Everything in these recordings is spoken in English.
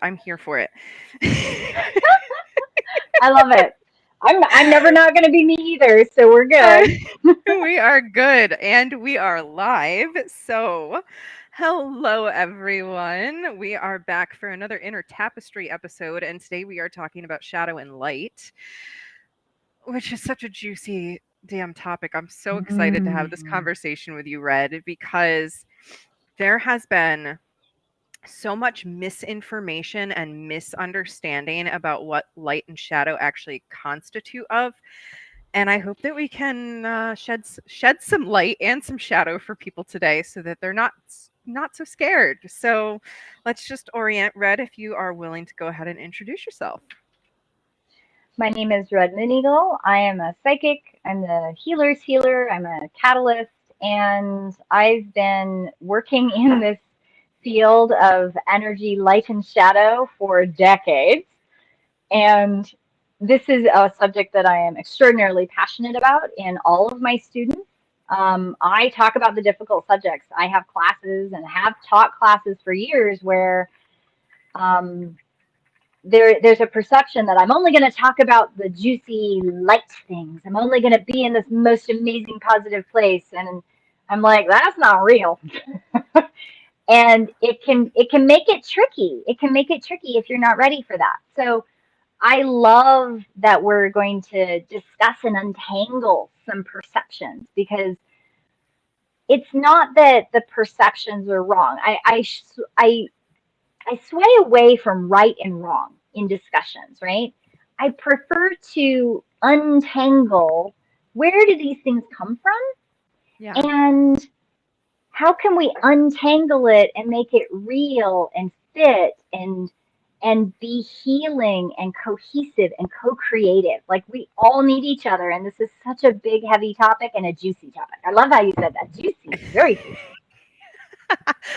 I'm here for it. I love it. I'm never not going to be me either, so we're Uh, good. we are good and we are live. So, hello everyone. We are back for another Inner Tapestry episode, and today we are talking about shadow and light, which is such a juicy damn topic. I'm so excited to have this Mm. conversation with you, Red, because there has been so much misinformation and misunderstanding about what light and shadow actually constitute of, and I hope that we can shed some light and some shadow for people today, so that they're not so scared. So let's just orient. Red, if you are willing to go ahead and introduce yourself. My name is Red Eagle. I am a psychic. I'm the healer's healer. I'm a catalyst, and I've been working in this field of energy, light, and shadow for decades. And this is a subject that I am extraordinarily passionate about in all of my students. I talk about the difficult subjects. I have classes and have taught classes for years where um, there's a perception that I'm only going to talk about the juicy light things. I'm only going to be in this most amazing positive place, and I'm like, that's not real. And it can make it tricky. It can make it tricky if you're not ready for that. So I love that we're going to discuss and untangle some perceptions because it's not that the perceptions are wrong. I sway away from right and wrong in discussions, right? I prefer to untangle where do these things come from Yeah. and how can we untangle it and make it real and fit and be healing and cohesive and co-creative. Like we all need each other, and this is such a big heavy topic and a juicy topic. I love how you said that. Juicy, very juicy.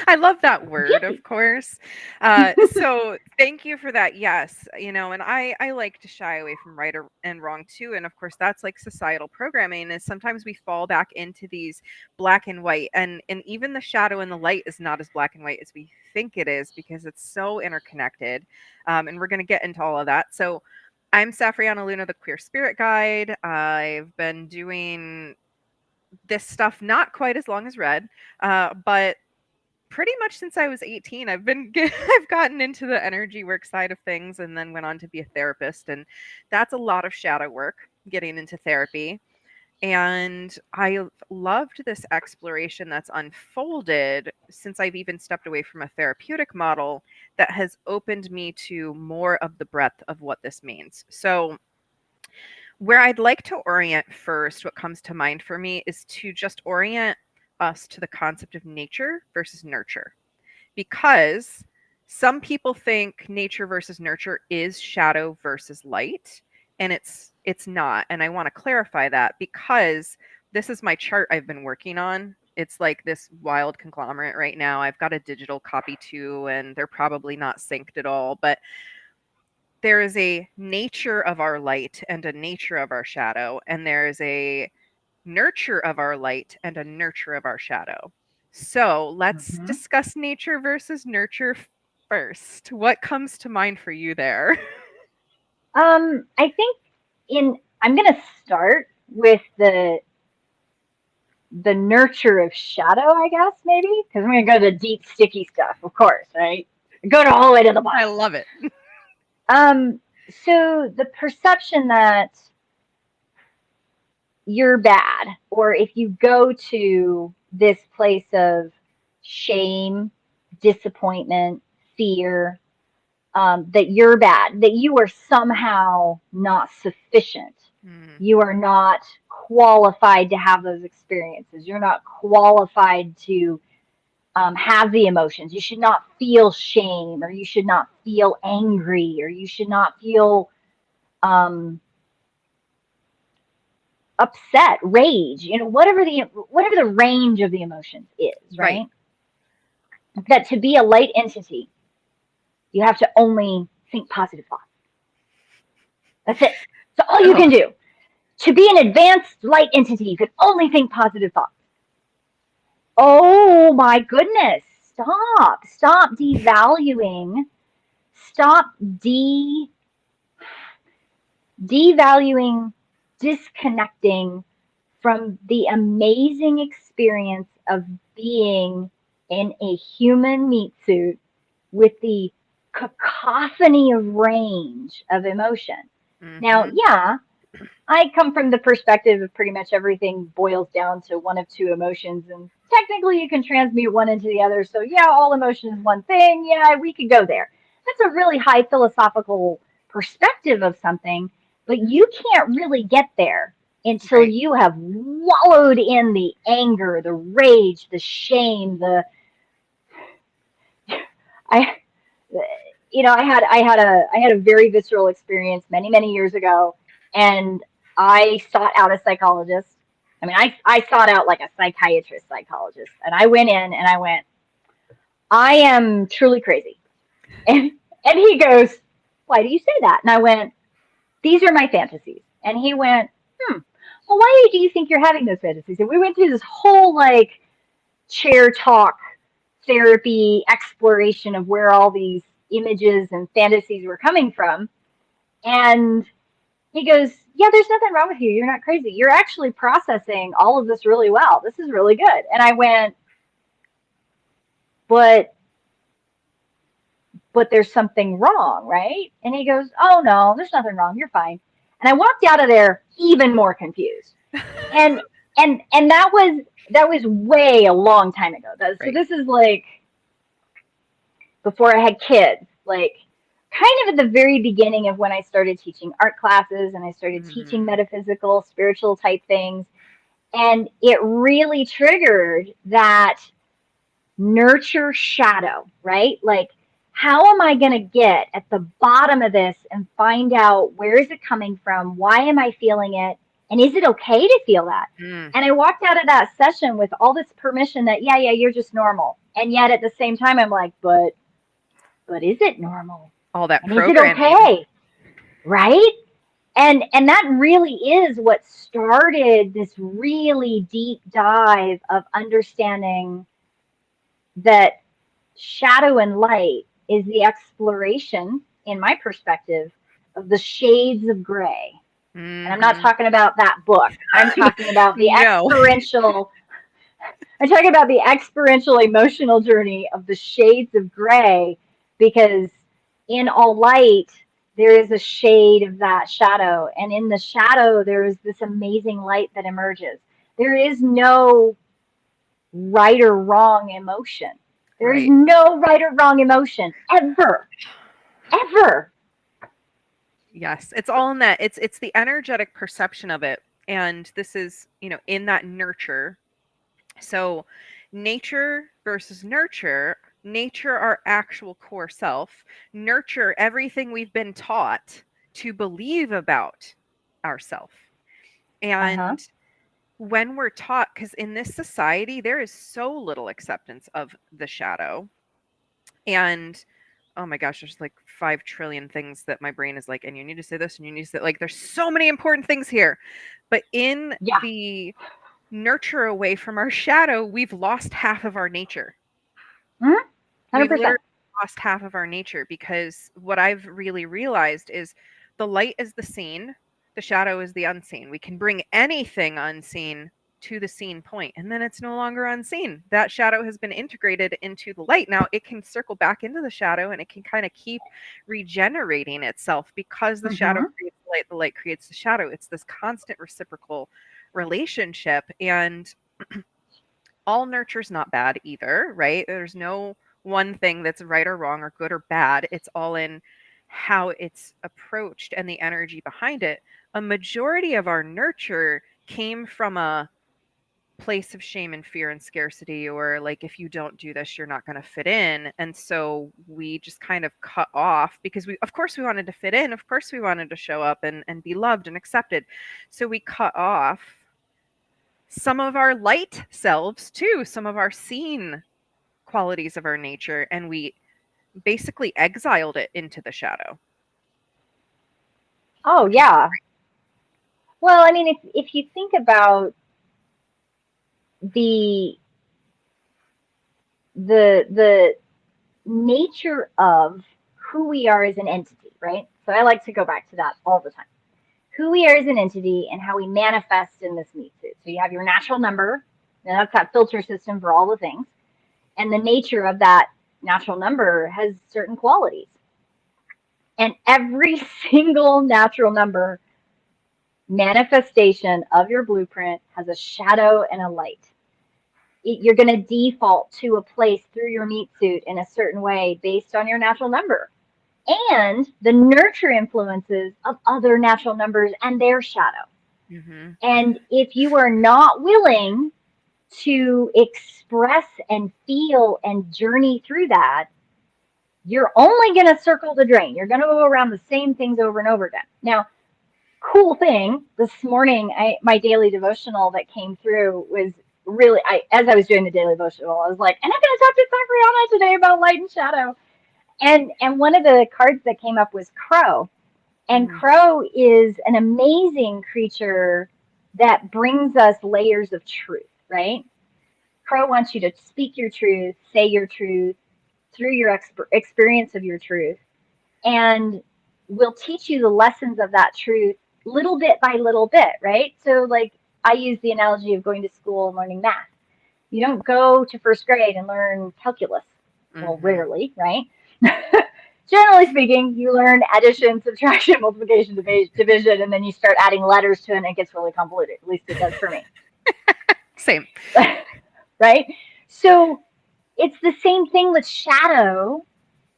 I love that word, of Juicy. course. So thank you for that. Yes, and I like to shy away from right and wrong too. And of course, that's like societal programming. Is sometimes we fall back into these black and white, and even the shadow and the light is not as black and white as we think it is because it's so interconnected. And we're going to get into all of that. So. I'm Safrianna Lughna, the Queer Spirit Guide. I've been doing this stuff not quite as long as Red, but pretty much since I was 18, I've gotten into the energy work side of things and then went on to be a therapist, and that's a lot of shadow work, getting into therapy. And I loved this exploration that's unfolded since I've even stepped away from a therapeutic model that has opened me to more of the breadth of what this means. So, where I'd like to orient first, what comes to mind for me is to just orient us to the concept of nature versus nurture, because some people think nature versus nurture is shadow versus light, and it's not. And I want to clarify that because this is my chart I've been working on. It's like this wild conglomerate right now. I've got a digital copy too, and they're probably not synced at all, but there is a nature of our light and a nature of our shadow, and there is a nurture of our light and a nurture of our shadow. So let's Mm-hmm. discuss nature versus nurture first. What comes to mind for you there? I think I'm going to start with the nurture of shadow, I guess maybe, because I'm going to go to the deep sticky stuff, of course, right? Go to all the way to the I bottom. love it. Um, so the perception that you're bad, or if you go to this place of shame, disappointment, fear, that you're bad, that you are somehow not sufficient. Mm, You are not qualified to have those experiences. You're not qualified to have the emotions. You should not feel shame, or you should not feel angry, or you should not feel um, upset, rage, whatever the range of the emotions is, right. right? That to be a light entity, you have to only think positive thoughts. That's it. That's all you Oh, can do. To be an advanced light entity, you can only think positive thoughts. Oh my goodness. Stop. Stop devaluing. stop devaluing, disconnecting from the amazing experience of being in a human meat suit with the cacophony of range of emotion. Now, Mm-hmm. yeah, I come from the perspective of pretty much everything boils down to one of two emotions, and technically you can transmute one into the other. So, yeah, all emotion is one thing. Yeah, we could go there. That's a really high philosophical perspective of something, but you can't really get there until Right. you have wallowed in the anger, the rage, the shame, the I I had a very visceral experience many years ago, and I sought out a psychologist. I mean, I sought out like a psychologist, and I went in and I went, I am truly crazy, and he goes, why do you say that? And I went, these are my fantasies, and he went, well, why do you think you're having those fantasies? And we went through this whole like chair talk therapy exploration of where all these images and fantasies were coming from. And he goes, yeah, there's nothing wrong with you. You're not crazy. You're actually processing all of this really well. This is really good. And I went, but there's something wrong, right? And he goes, oh no, there's nothing wrong. You're fine. And I walked out of there even more confused. And that was way a long time ago. So Right. this is like before I had kids, like kind of at the very beginning of when I started teaching art classes and I started teaching Mm-hmm. metaphysical, spiritual type things. And it really triggered that nurture shadow, right? Like, how am I going to get at the bottom of this and find out where is it coming from? Why am I feeling it? And is it okay to feel that? Mm. And I walked out of that session with all this permission that, yeah, you're just normal. And yet at the same time, I'm like, but is it normal? All that And is it programming. okay? Right? And that really is what started this really deep dive of understanding that shadow and light is the exploration, in my perspective, of the shades of gray. And I'm not Mm-hmm. talking about that book. I'm talking about the No. experiential I'm talking about the experiential emotional journey of the shades of gray, because in all light, there is a shade of that shadow. And in the shadow, there is this amazing light that emerges. There is no right or wrong emotion. There is Right. no right or wrong emotion ever, ever. Yes. It's all in that. It's the energetic perception of it. And this is, in that nurture. So, nature versus nurture. Nature, our actual core self. Nurture, everything we've been taught to believe about ourself. Uh huh. And when we're taught, because in this society, there is so little acceptance of the shadow. And oh my gosh, there's like 5 trillion things that my brain is like, and you need to say this and you need to say, like, there's so many important things here. But in Yeah. the nurture away from our shadow, we've lost half of our nature. Mm-hmm. We've literally 100%. lost half of our nature, because what I've really realized is the light is the seen, the shadow is the unseen. We can bring anything unseen to the seen point, and then it's no longer unseen. That shadow has been integrated into the light. Now it can circle back into the shadow and it can kind of keep regenerating itself, because the shadow Mm-hmm. creates the light creates the shadow. It's this constant reciprocal relationship. And all nurture's not bad either, right? There's no one thing that's right or wrong or good or bad. It's all in how it's approached and the energy behind it. A majority of our nurture came from a place of shame and fear and scarcity, or like, if you don't do this, you're not going to fit in. And so we just kind of cut off, because we, of course, we wanted to fit in. Of course, we wanted to show up and be loved and accepted. So we cut off some of our light selves too, some of our seen qualities of our nature, and we basically exiled it into the shadow, Oh, which is yeah. Well, I mean, if you think about the the nature of who we are as an entity, right? So I like to go back to that all the time. Who we are as an entity and how we manifest in this meat suit. So you have your natural number, and that's that filter system for all the things. And the nature of that natural number has certain qualities. And every single natural number manifestation of your blueprint has a shadow and a light. You're going to default to a place through your meat suit in a certain way based on your natural number and the nurture influences of other natural numbers and their shadow. Mm-hmm. And if you are not willing to express and feel and journey through that, you're only going to circle the drain. You're going to go around the same things over and over again. Now, cool thing this morning, my daily devotional that came through was really, as I was doing the daily devotional, I was like, and I'm going to talk to Safrianna today about light and shadow. And one of the cards that came up was Crow. And Crow is an amazing creature that brings us layers of truth, right? Crow wants you to speak your truth, say your truth through your experience of your truth, and will teach you the lessons of that truth little bit by little bit, right? So, like, I use the analogy of going to school and learning math. You don't go to first grade and learn calculus. Well, rarely, right? Generally speaking, you learn addition, subtraction, multiplication, division, and then you start adding letters to it, and it gets really convoluted. At least it does for me. Same. Right? So it's the same thing with shadow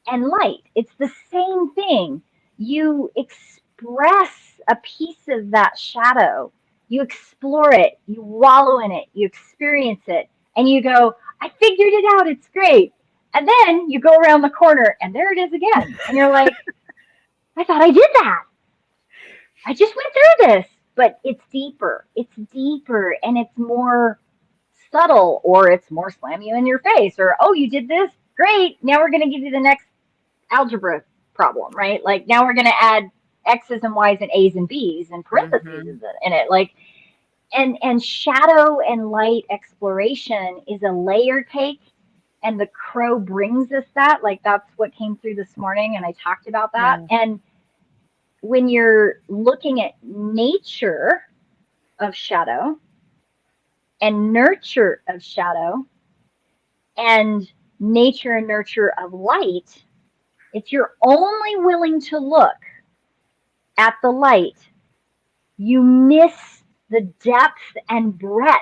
and light. It's the same thing. You express a piece of that shadow. You explore it. You wallow in it. You experience it. And you go, I figured it out. It's great. And then you go around the corner and there it is again. And you're like, I thought I did that. I just went through this. But it's deeper. It's deeper and it's more subtle, or it's more slam you in your face, or, oh, you did this? Great. Now we're going to give you the next algebra problem, right? Like, now we're going to add X's and Y's and A's and B's and parentheses in it. Like, and shadow and light exploration is a layer cake. And the Crow brings us that. Like, that's what came through this morning. And I talked about that. Yeah. And when you're looking at nature of shadow and nurture of shadow and nature and nurture of light, if you're only willing to look at the light, you miss the depth and breadth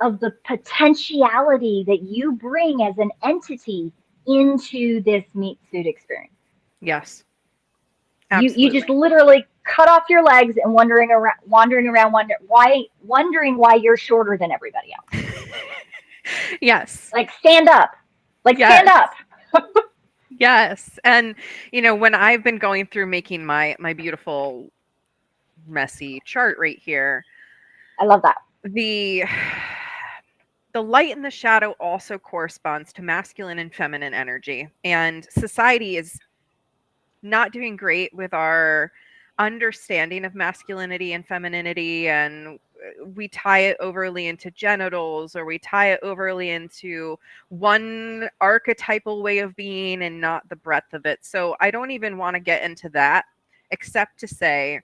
of the potentiality that you bring as an entity into this meat suit experience. Yes. You just literally cut off your legs and wandering around wondering why you're shorter than everybody else. Yes. Like, stand up. Like, yes. Stand up. Yes. And, you know, when I've been going through making my beautiful, messy chart right here. I love that. The light and the shadow also corresponds to masculine and feminine energy. And society is not doing great with our understanding of masculinity and femininity, and we tie it overly into genitals, or we tie it overly into one archetypal way of being and not the breadth of it. So I don't even want to get into that, except to say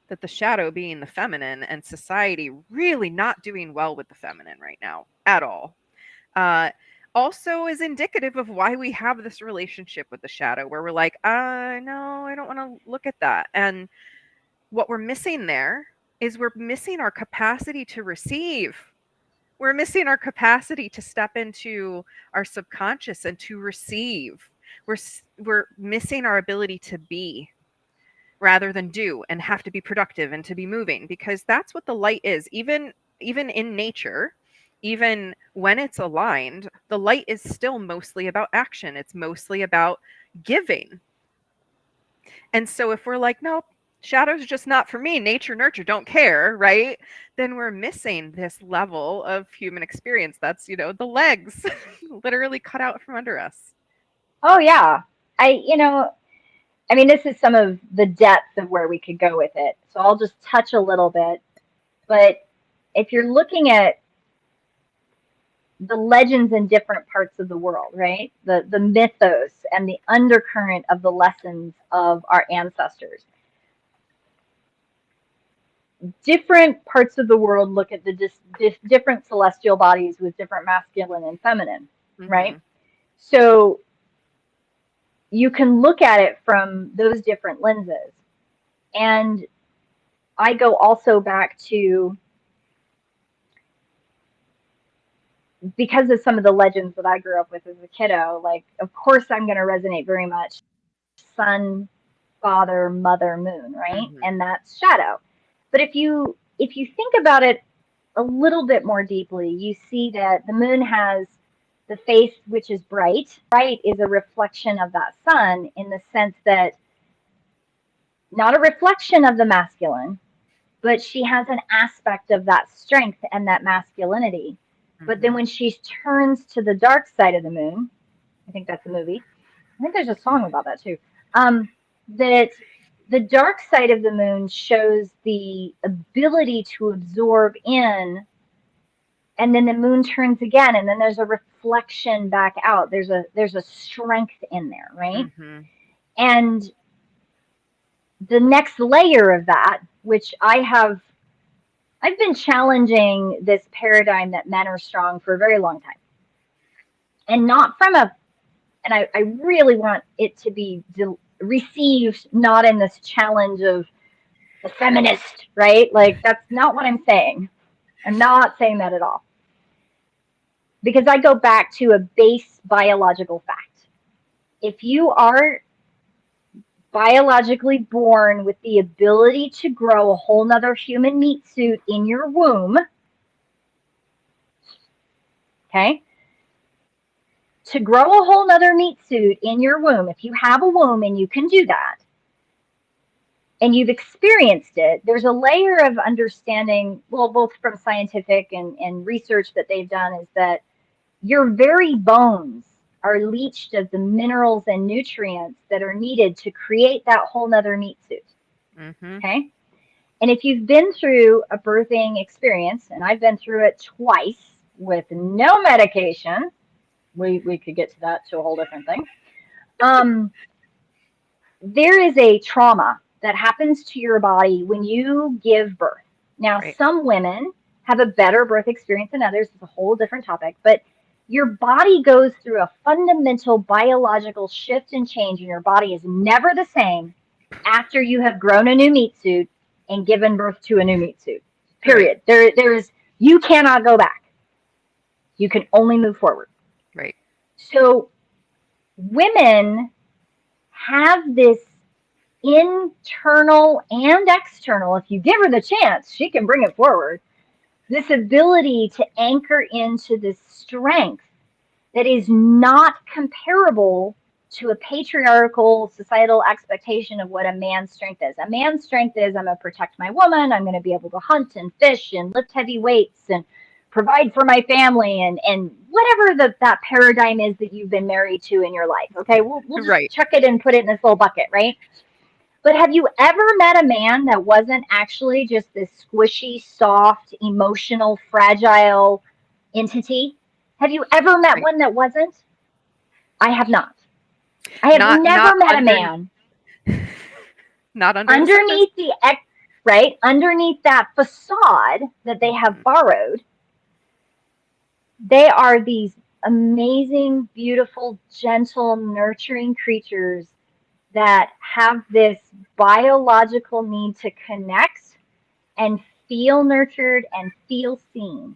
that the shadow being the feminine and society really not doing well with the feminine right now at all. Also is indicative of why we have this relationship with the shadow where we're like, no, I don't want to look at that. And what we're missing there is we're missing our capacity to receive. We're missing our capacity to step into our subconscious and to receive. We're missing our ability to be rather than do and have to be productive and to be moving, because that's what the light is. Even in nature, even when it's aligned, the light is still mostly about action. It's mostly about giving. And so if we're like, nope, shadow's just not for me, nature, nurture, don't care, right? Then we're missing this level of human experience. That's, the legs literally cut out from under us. Oh, yeah. This is some of the depth of where we could go with it. So I'll just touch a little bit. But if you're looking at the legends in different parts of the world, right? The mythos and the undercurrent of the lessons of our ancestors. Different parts of the world look at the different celestial bodies with different masculine and feminine, right? Mm-hmm. So you can look at it from those different lenses. And I go also back to, because of some of the legends that I grew up with as a kiddo, like, of course, I'm going to resonate very much sun, father, mother, moon, right? Mm-hmm. And that's shadow. But if you think about it a little bit more deeply, you see that the moon has the face which is bright. Bright is a reflection of that sun, in the sense that, not a reflection of the masculine, but she has an aspect of that strength and that masculinity. But then Mm-hmm. when she turns to the dark side of the moon, I think that's a movie. I think there's a song about that too. That the dark side of the moon shows the ability to absorb in, and then the moon turns again, and then there's a reflection back out. There's a strength in there, right? Mm-hmm. And the next layer of that, which I've been challenging this paradigm that men are strong for a very long time. And not from a, and I really want it to be received not in this challenge of the feminist, right? Like, that's not what I'm saying. I'm not saying that at all. Because I go back to a base biological fact. If you are biologically born with the ability to grow a whole nother human meat suit in your womb, okay? To grow a whole nother meat suit in your womb, if you have a womb and you can do that, and you've experienced it, there's a layer of understanding, well, both from scientific and research that they've done, is that your very bones are leached of the minerals and nutrients that are needed to create that whole nother meat suit. Mm-hmm. Okay? And if you've been through a birthing experience, and I've been through it twice with no medication, we could get to that, to a whole different thing. There is a trauma that happens to your body when you give birth. Now, Right. some women have a better birth experience than others. It's a whole different topic, but your body goes through a fundamental biological shift and change, and your body is never the same after you have grown a new meat suit and given birth to a new meat suit. Right. Period. There's you cannot go back. You can only move forward. Right. So women have this internal and external, if you give her the chance, she can bring it forward. This ability to anchor into this strength that is not comparable to a patriarchal societal expectation of what a man's strength is. A man's strength is, I'm going to protect my woman, I'm going to be able to hunt and fish and lift heavy weights and provide for my family, and whatever that paradigm is that you've been married to in your life. Okay, we'll just Right. chuck it and put it in this little bucket, right? But have you ever met a man that wasn't actually just this squishy, soft, emotional, fragile entity? Have you ever met Right. one that wasn't? I have not. I have Not never met a under man not under the surface. underneath underneath that facade that they have Mhm. borrowed. They are these amazing, beautiful, gentle, nurturing creatures that have this biological need to connect and feel nurtured and feel seen.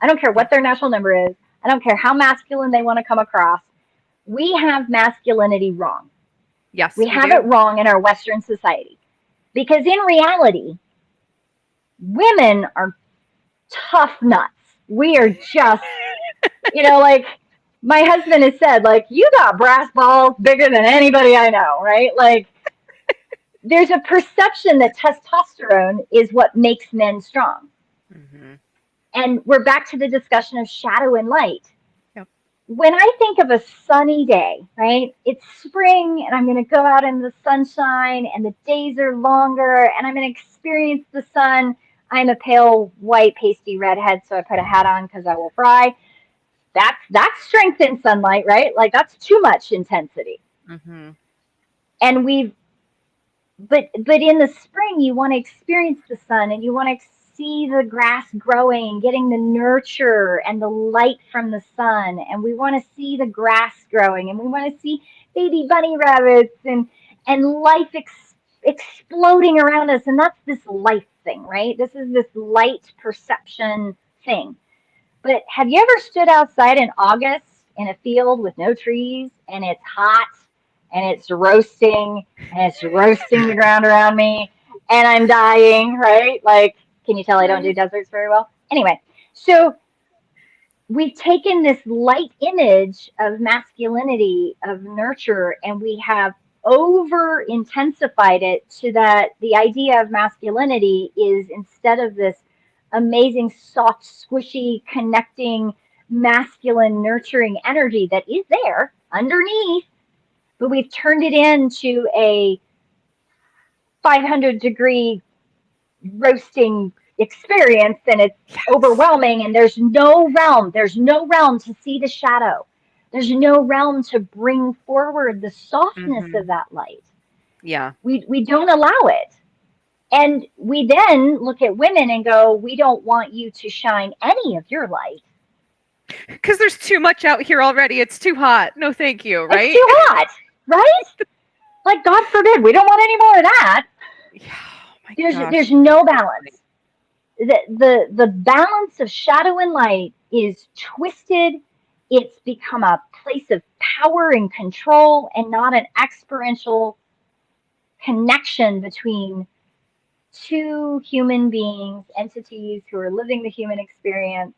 I don't care what their natural number is. I don't care how masculine they want to come across. We have masculinity wrong. Yes, We we have it do. wrong in our Western society. Because in reality, women are tough nuts. We are just, like my husband has said, like, you got brass balls bigger than anybody I know, right? Like, there's a perception that testosterone is what makes men strong. Mhm. And we're back to the discussion of shadow and light. Yep. When I think of a sunny day, right? It's spring and I'm going to go out in the sunshine and the days are longer and I'm going to experience the sun. I'm a pale white pasty redhead, so I put a hat on because I will fry. That's strength in sunlight, right? Like that's too much intensity. Mm-hmm. And but in the spring you want to experience the sun and you want to see the grass growing, getting the nurture and the light from the sun, and we want to see the grass growing, and we want to see baby bunny rabbits and life exploding around us. And that's this life thing, right? This is this light perception thing. But have you ever stood outside in August in a field with no trees and it's hot and it's roasting the ground around me and I'm dying, right? Like, can you tell I don't do Right. deserts very well? Anyway, so we've taken this light image of masculinity, of nurture, and we have over intensified it to that the idea of masculinity is, instead of this amazing, soft, squishy, connecting, masculine, nurturing energy that is there underneath, but we've turned it into a 500-degree roasting experience, and it's Yes. overwhelming, and there's no realm to see the shadow, there's no realm to bring forward the softness Mm-hmm. of that light. Yeah. We don't allow it, and we then look at women and go, we don't want you to shine any of your light. Because there's too much out here already. It's too hot. No, thank you. It's Right? too hot, right? Like, god forbid, we don't want any more of that. Yeah. Oh my There's gosh. no balance. The balance of shadow and light is twisted. It's become a place of power and control, and not an experiential connection between two human beings, entities who are living the human experience.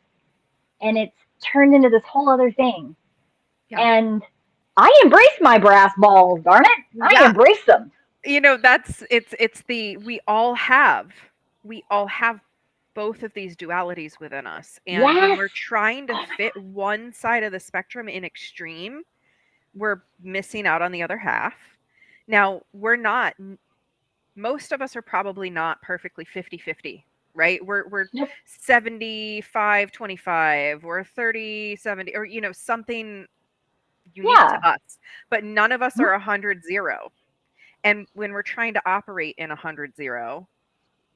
And it's turned into this whole other thing. Yeah. And I embrace my brass balls, darn it. I Yeah. embrace them. That's it's the we all have both of these dualities within us. And when Yes. we're trying to Oh my fit one side of the spectrum in extreme, we're missing out on the other half. Now, we're not most of us are probably not perfectly 50-50, right? We're God. Nope. 75-25 or 30-70, or something unique Yeah. to us. But none of us Mhm. are 100-0. And when we're trying to operate in 100-0,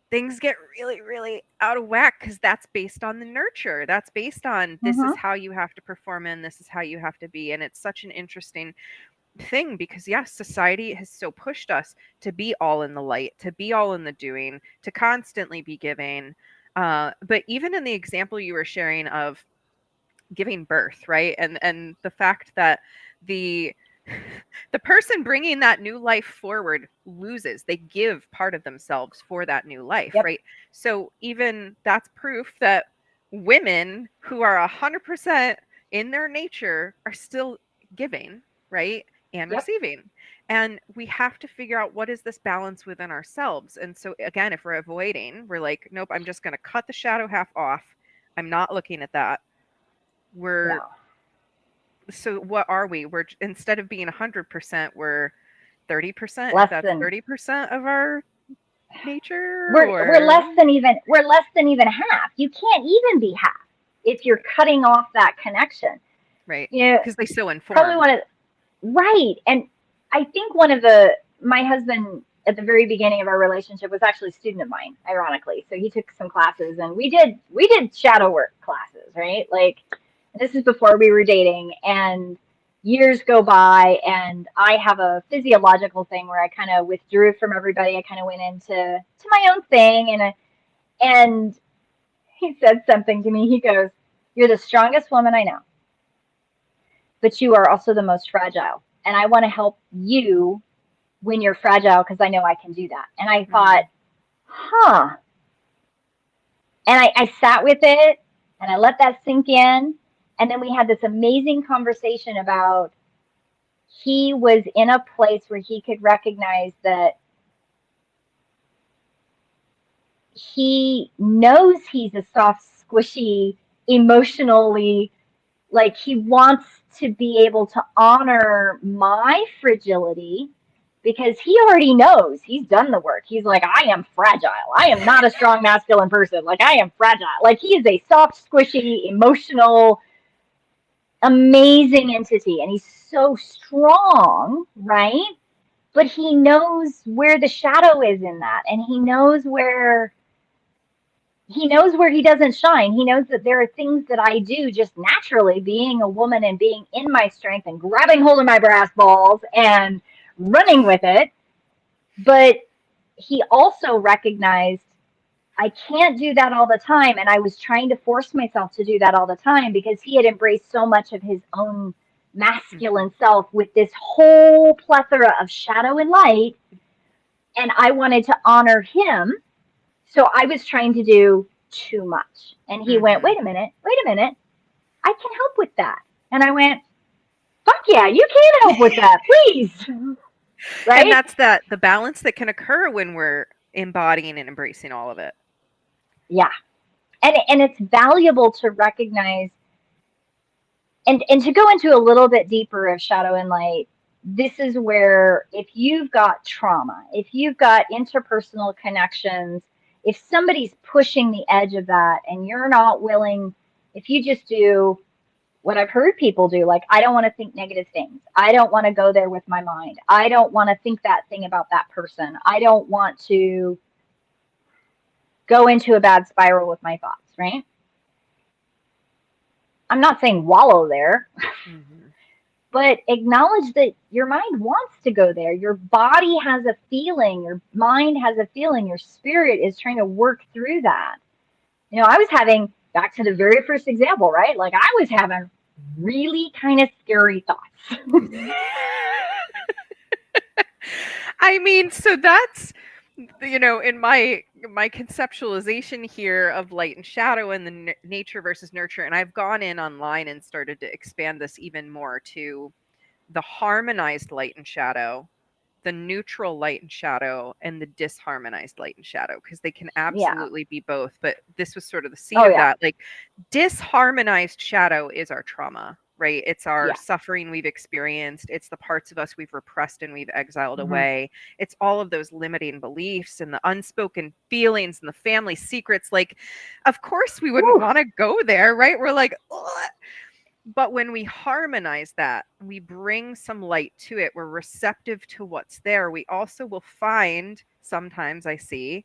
things get really, really out of whack, because that's based on the nurture. That's based on, this is Mhm. how you have to perform and this is how you have to be. And it's such an interesting thing, because yes, society has so pushed us to be all in the light, to be all in the doing, to constantly be giving. But even in the example you were sharing of giving birth, right? And the fact that the the person bringing that new life forward loses, they give part of themselves for that new life, Yep. right? So even that's proof that women who are 100% in their nature are still giving, right? And Yep. receiving. And we have to figure out, what is this balance within ourselves? And so again, if we're avoiding, we're like, nope, I'm just going to cut the shadow half off, I'm not looking at that. We're Yeah. So what are we? Instead of being 100%, we're 30%, if Less that's than 30% of our nature, we're or less than even half. You can't even be half if you're cutting off that connection. right, You know, because they so probably inform. one of right. And I think one of the my husband at the very beginning of our relationship was actually a student of mine, ironically. So he took some classes, and we did shadow work classes, right? Like, this is before we were dating, and years go by, and I have a physiological thing where I kind of withdrew from everybody. I kind of went into my own thing, and he said something to me. He goes, "You're the strongest woman I know, but you are also the most fragile. And I want to help you when you're fragile, because I know I can do that." And I thought, Mm, huh. And I sat with it, and I let that sink in. And then we had this amazing conversation about, he was in a place where he could recognize that he knows he's a soft, squishy, emotionally, like, he wants to be able to honor my fragility, because he already knows, he's done the work. He's like, I am fragile. I am not a strong masculine person. Like, I am fragile. Like, he is a soft, squishy, emotional, amazing entity, and he's so strong, right? But he knows where the shadow is in that, and he knows where he doesn't shine. He knows that there are things that I do just naturally, being a woman and being in my strength and grabbing hold of my brass balls and running with it. But he also recognized I can't do that all the time. And I was trying to force myself to do that all the time because he had embraced so much of his own masculine self with this whole plethora of shadow and light. And I wanted to honor him. So I was trying to do too much. And he went, Mm-hmm. wait a minute. I can help with that. And I went, fuck yeah, you can help with that, please. And Right? that's the balance that can occur when we're embodying and embracing all of it. Yeah. And it's valuable to recognize and to go into a little bit deeper of shadow and light. This is where if you've got trauma, if you've got interpersonal connections, if somebody's pushing the edge of that and you're not willing, if you just do what I've heard people do, like, I don't want to think negative things. I don't want to go there with my mind. I don't want to think that thing about that person. I don't want to go into a bad spiral with my thoughts, right? I'm not saying wallow there, Mm-hmm. but acknowledge that your mind wants to go there. Your body has a feeling, your mind has a feeling, your spirit is trying to work through that. I was having, back to the very first example, right? Like, I was having really kind of scary thoughts. I mean, so that's in my conceptualization here of light and shadow and the nature versus nurture, and I've gone in online and started to expand this even more to the harmonized light and shadow, the neutral light and shadow, and the disharmonized light and shadow, because they can Yeah. absolutely be both. But this was sort of the seed Oh, of yeah. that. Like, disharmonized shadow is our trauma, right? It's our Yeah. suffering we've experienced. It's the parts of us we've repressed and we've exiled Hmm. away. It's all of those limiting beliefs and the unspoken feelings and the family secrets. Like, of course, we wouldn't Whew. want to go there, right? We're like, ugh. But when we harmonize that, we bring some light to it, we're receptive to what's there. We also will find, sometimes I see,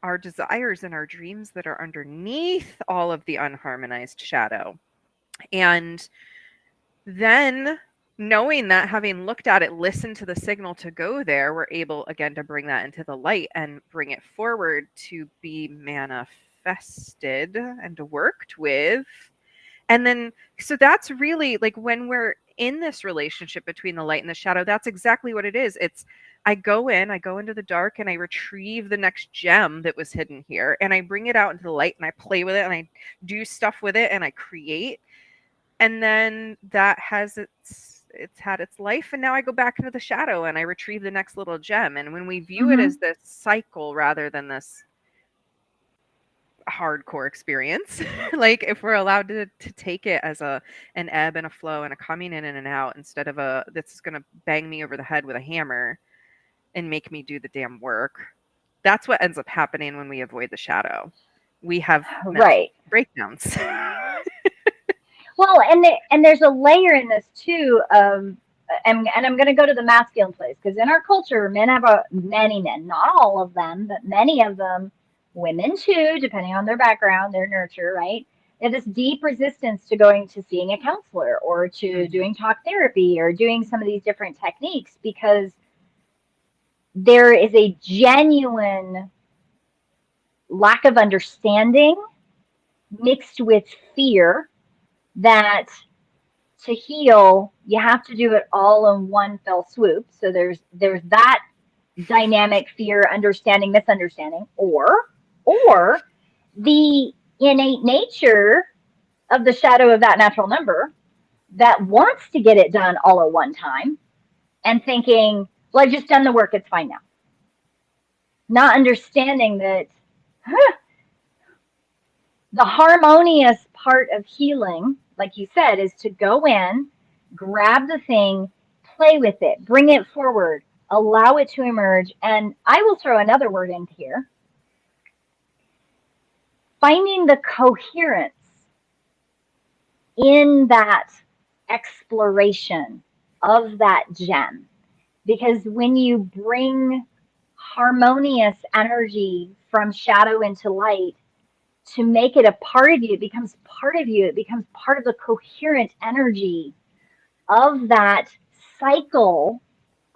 our desires and our dreams that are underneath all of the unharmonized shadow. And then, knowing that, having looked at it, listened to the signal to go there, we're able again to bring that into the light and bring it forward to be manifested and worked with. And then, so that's really like when we're in this relationship between the light and the shadow, that's exactly what it is. It's, I go into the dark and I retrieve the next gem that was hidden here and I bring it out into the light and I play with it and I do stuff with it and I create. And then that has it's had its life, and now I go back into the shadow and I retrieve the next little gem. And when we view it as Hmm. this cycle rather than this hardcore experience, like if we're allowed to take it as an ebb and a flow and a coming in and an out, instead of a that's going to bang me over the head with a hammer and make me do the damn work, that's what ends up happening when we avoid the shadow. We have mental Right. breakdowns. Well, and there's a layer in this too of, and I'm going to go to the masculine place because in our culture, men have many men, not all of them, but many of them, women too, depending on their background, their nurture, right? They have this deep resistance to going to seeing a counselor or to Mhm. doing talk therapy or doing some of these different techniques because there is a genuine lack of understanding mixed with fear that to heal, you have to do it all in one fell swoop. So there's that dynamic fear, understanding, misunderstanding, or the innate nature of the shadow of that natural number that wants to get it done all at one time and thinking, well, I've just done the work, it's fine now. Not understanding that the harmonious part of healing, like you said, is to go in, grab the thing, play with it, bring it forward, allow it to emerge. And I will throw another word in here, finding the coherence in that exploration of that gem. Because when you bring harmonious energy from shadow into light to make it a part of you, it becomes part of you. It becomes part of the coherent energy of that cycle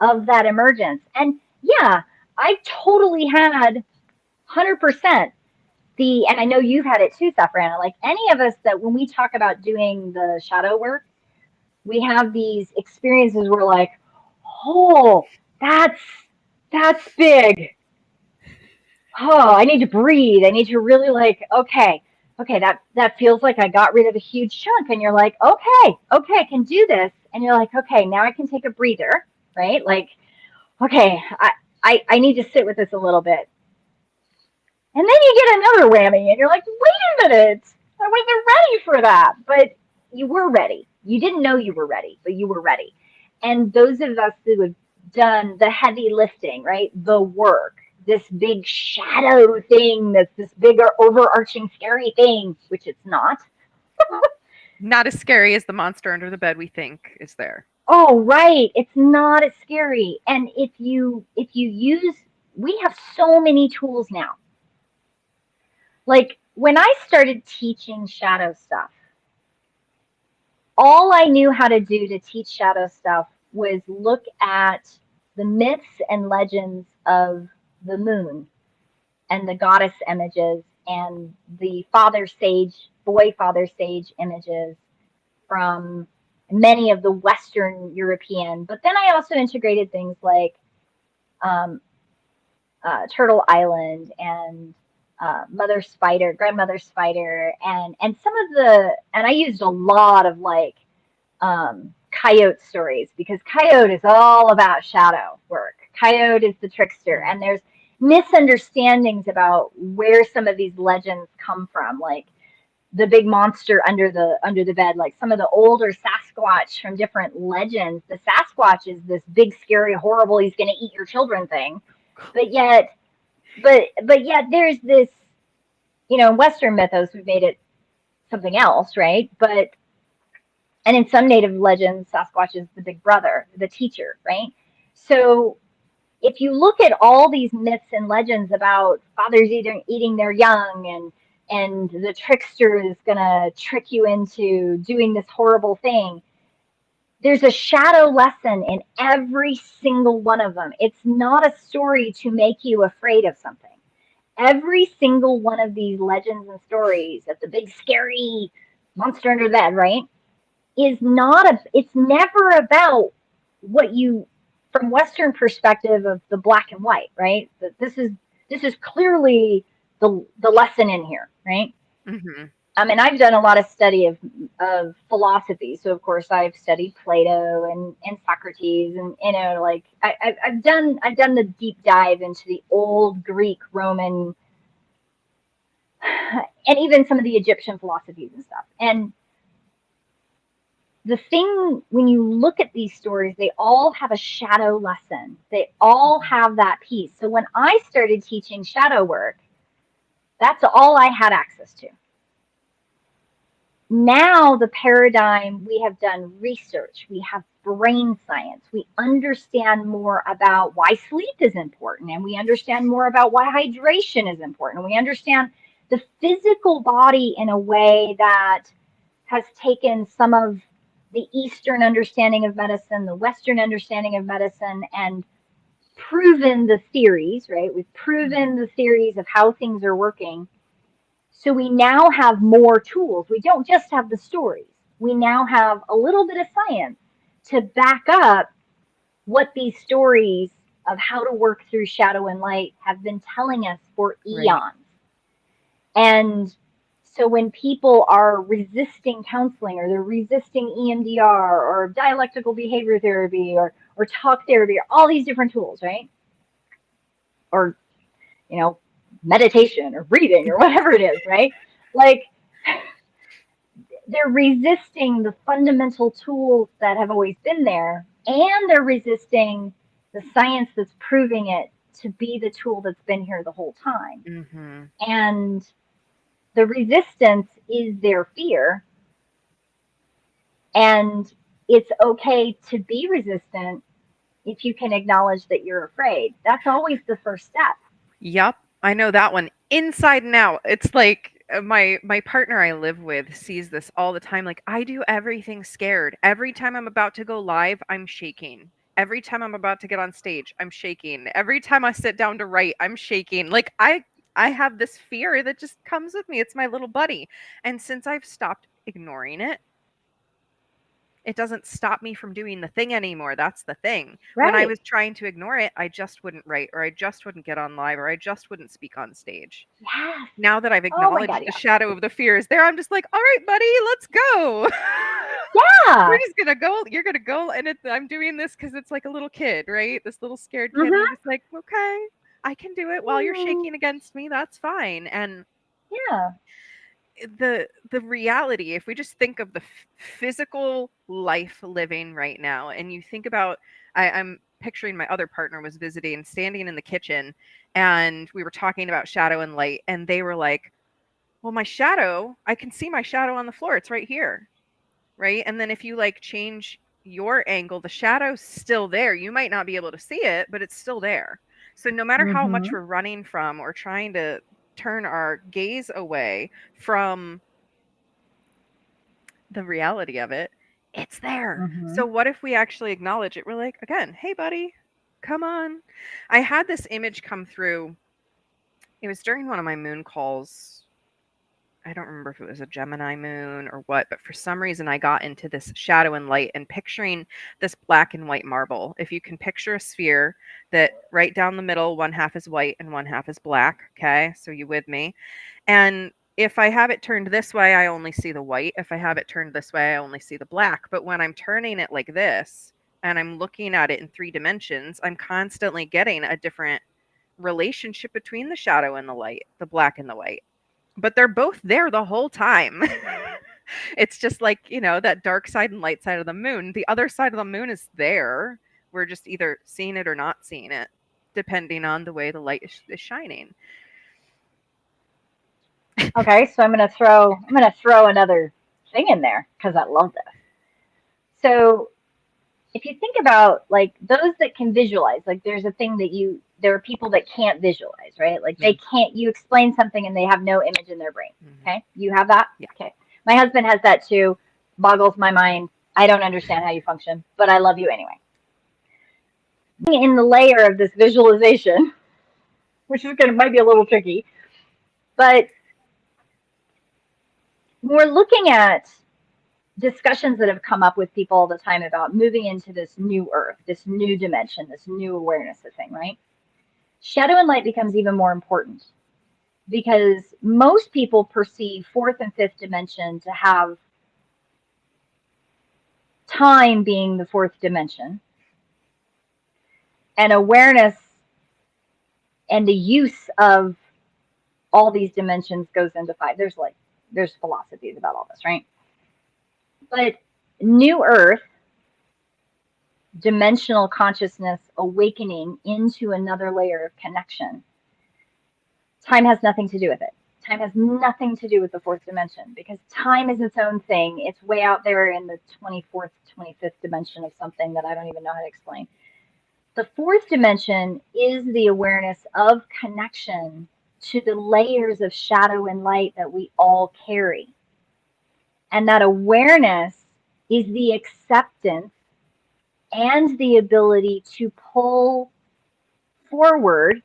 of that emergence. And yeah, I totally had 100% and I know you've had it too, Safrianna, like any of us that when we talk about doing the shadow work, we have these experiences where like, oh, that's big. Oh, I need to breathe. I need to really like, okay, that feels like I got rid of a huge chunk. And you're like, okay, I can do this. And you're like, okay, now I can take a breather, right? Like, okay, I need to sit with this a little bit. And then you get another whammy and you're like, wait a minute, I wasn't ready for that. But you were ready. You didn't know you were ready, but you were ready. And those of us who have done the heavy lifting, right? The work, this big shadow thing that's this bigger overarching scary thing, which it's not. Not as scary as the monster under the bed we think is there. Oh, right. It's not as scary. And if you use we have so many tools now. Like when I started teaching shadow stuff, all I knew how to do to teach shadow stuff was look at the myths and legends of the moon and the goddess images and the boy father sage images from many of the Western European. But then I also integrated things like um, Turtle Island and Mother Spider, Grandmother Spider, and some of and I used a lot of like coyote stories because coyote is all about shadow work. Coyote is the trickster, and there's misunderstandings about where some of these legends come from, like the big monster under the bed, like some of the older Sasquatch from different legends. The Sasquatch is this big, scary, horrible, he's going to eat your children thing, but yet, but yet, there's this, in Western mythos, we've made it something else, right? But and in some native legends, Sasquatch is the big brother, the teacher, right? So if you look at all these myths and legends about fathers eating their young and the trickster is going to trick you into doing this horrible thing, there's a shadow lesson in every single one of them. It's not a story to make you afraid of something. Every single one of these legends and stories of the big scary monster under the bed, right, it's never about what you, from Western perspective of the black and white, right? That this is clearly the lesson in here, right? Mm-hmm. I mean, I've done a lot of study of philosophy, so of course I've studied Plato and Socrates, and like I've done the deep dive into the old Greek, Roman, and even some of the Egyptian philosophies and stuff. And the thing, when you look at these stories, they all have a shadow lesson. They all have that piece. So when I started teaching shadow work, that's all I had access to. Now the paradigm, we have done research, we have brain science, we understand more about why sleep is important, and we understand more about why hydration is important. We understand the physical body in a way that has taken some of the Eastern understanding of medicine, the Western understanding of medicine, and proven the theories, right? We've proven the theories of how things are working. So we now have more tools. We don't just have the stories. We now have a little bit of science to back up what these stories of how to work through shadow and light have been telling us for Right. eons. And so when people are resisting counseling or they're resisting EMDR or dialectical behavior therapy or talk therapy or all these different tools, right? Or, you know, meditation or breathing or whatever it is, right? Like they're resisting the fundamental tools that have always been there, and they're resisting the science that's proving it to be the tool that's been here the whole time. Mm-hmm. And the resistance is their fear. And it's okay to be resistant if you can acknowledge that you're afraid. That's always the first step. Yep, I know that one inside and out. It's like my partner I live with sees this all the time. Like I do everything scared. Every time I'm about to go live, I'm shaking. Every time I'm about to get on stage, I'm shaking. Every time I sit down to write, I'm shaking. Like I have this fear that just comes with me. It's my little buddy. And since I've stopped ignoring it, it doesn't stop me from doing the thing anymore. That's the thing. When I Right. was trying to ignore it, I just wouldn't write, or I just wouldn't get on live, or I just wouldn't speak on stage. Yes. Now that I've Oh my acknowledged God. the Yeah. shadow of the fear is there, I'm just like, all right, buddy, let's go. We're Yeah. just gonna go. You're gonna go, and I'm doing this because it's like a little kid, right? This little scared kid, and I'm Mm-hmm. just like, okay, I can do it while you're shaking against me. That's fine. And Yeah. the reality, if we just think of the physical life living right now, and you think about, I'm picturing my other partner was visiting, standing in the kitchen, and we were talking about shadow and light, and they were like, well, my shadow, I can see my shadow on the floor, it's right here, right? And then if you like change your angle, the shadow's still there. You might not be able to see it, but it's still there. So no matter how much Mm-hmm. we're running from or trying to turn our gaze away from the reality of it, it's there. Mm-hmm. So what if we actually acknowledge it? We're like, again, hey buddy, come on. I had this image come through. It was during one of my moon calls. I don't remember if it was a Gemini moon or what, but for some reason I got into this shadow and light and picturing this black and white marble. If you can picture a sphere that right down the middle, one half is white and one half is black. Okay. So you with me? And if I have it turned this way, I only see the white. If I have it turned this way, I only see the black. But when I'm turning it like this and I'm looking at it in 3 dimensions, I'm constantly getting a different relationship between the shadow and the light, the black and the white. But they're both there the whole time. It's just like, that dark side and light side of the moon. The other side of the moon is there. We're just either seeing it or not seeing it, depending on the way the light is shining. Okay, so I'm gonna throw another thing in there because I love this. So if you think about like those that can visualize, like there's a thing that there are people that can't visualize, right? Like they Mm, can't, you explain something and they have no image in their brain. mhm. Okay, you have that? Yeah. Okay. My husband has that too, boggles my mind. I don't understand how you function, but I love you anyway. In the layer of this visualization, which is gonna might be a little tricky, but we're looking at discussions that have come up with people all the time about moving into this new earth, this new dimension, this new awareness of thing, right? Shadow and light becomes even more important because most people perceive fourth and fifth dimension to have time being the fourth dimension and awareness and the use of all these dimensions goes into five. There's philosophies about all this, right? But new earth, dimensional consciousness awakening into another layer of connection, time has nothing to do with it. Time has nothing to do with the fourth dimension because time is its own thing. It's way out there in the 24th, 25th dimension of something that I don't even know how to explain. The fourth dimension is the awareness of connection to the layers of shadow and light that we all carry. And that awareness is the acceptance and the ability to pull forward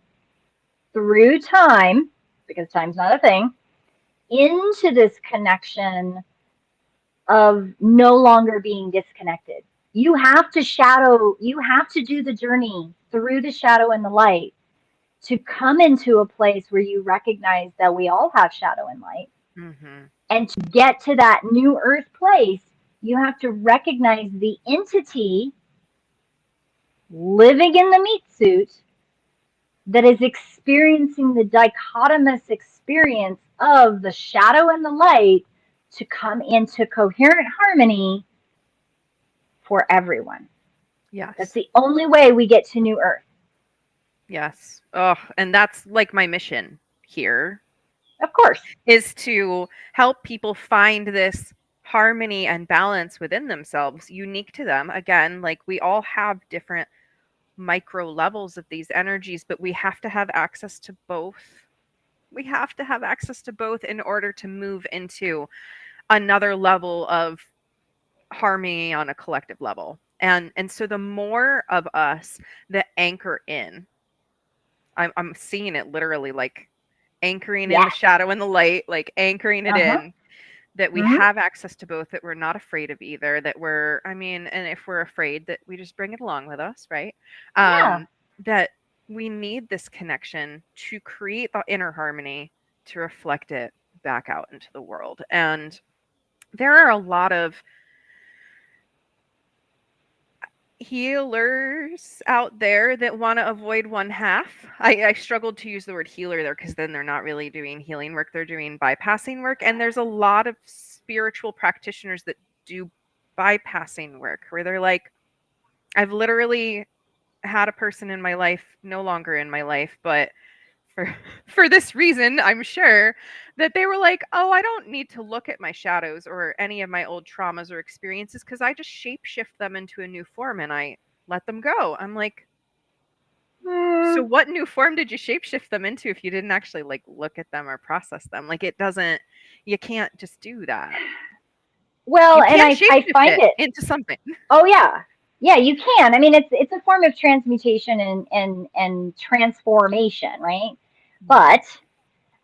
through time, because time's not a thing, into this connection of no longer being disconnected. You have to do the journey through the shadow and the light to come into a place where you recognize that we all have shadow and light. Mhm. And to get to that new earth place, you have to recognize the entity living in the meat suit that is experiencing the dichotomous experience of the shadow and the light to come into coherent harmony for everyone. That's Yes. the only way we get to New Earth. Yes. Oh, and that's like my mission here Of course. is to help people find this harmony and balance within themselves, unique to them. Again, like we all have different micro levels of these energies, but we have to have access to both. We have to have access to both in order to move into another level of harmony on a collective level. And so the more of us that anchor in, I'm seeing it literally like anchoring in the Yes. shadow and the light, like anchoring it Uh-huh. in, that we Mm-hmm. have access to both, that we're not afraid of either, that we're, I mean, and if we're afraid, that we just bring it along with us, right? Yeah. That we need this connection to create the inner harmony, to reflect it back out into the world. And there are a lot of healers out there that want to avoid one half. I struggled to use the word healer there because then they're not really doing healing work, they're doing bypassing work. And there's a lot of spiritual practitioners that do bypassing work where they're like, I've literally had a person in my life, no longer in my life, but for for this reason, I'm sure, that they were like, "Oh, I don't need to look at my shadows or any of my old traumas or experiences because I just shapeshift them into a new form and I let them go." I'm like, "So Mm, what new form did you shapeshift them into if you didn't actually like look at them or process them?" Like it doesn't, you can't just do that. well, You and can I shapeshift find it it. into something. Oh yeah. Yeah, you can. I mean, it's a form of transmutation and transformation, right? Mhm. But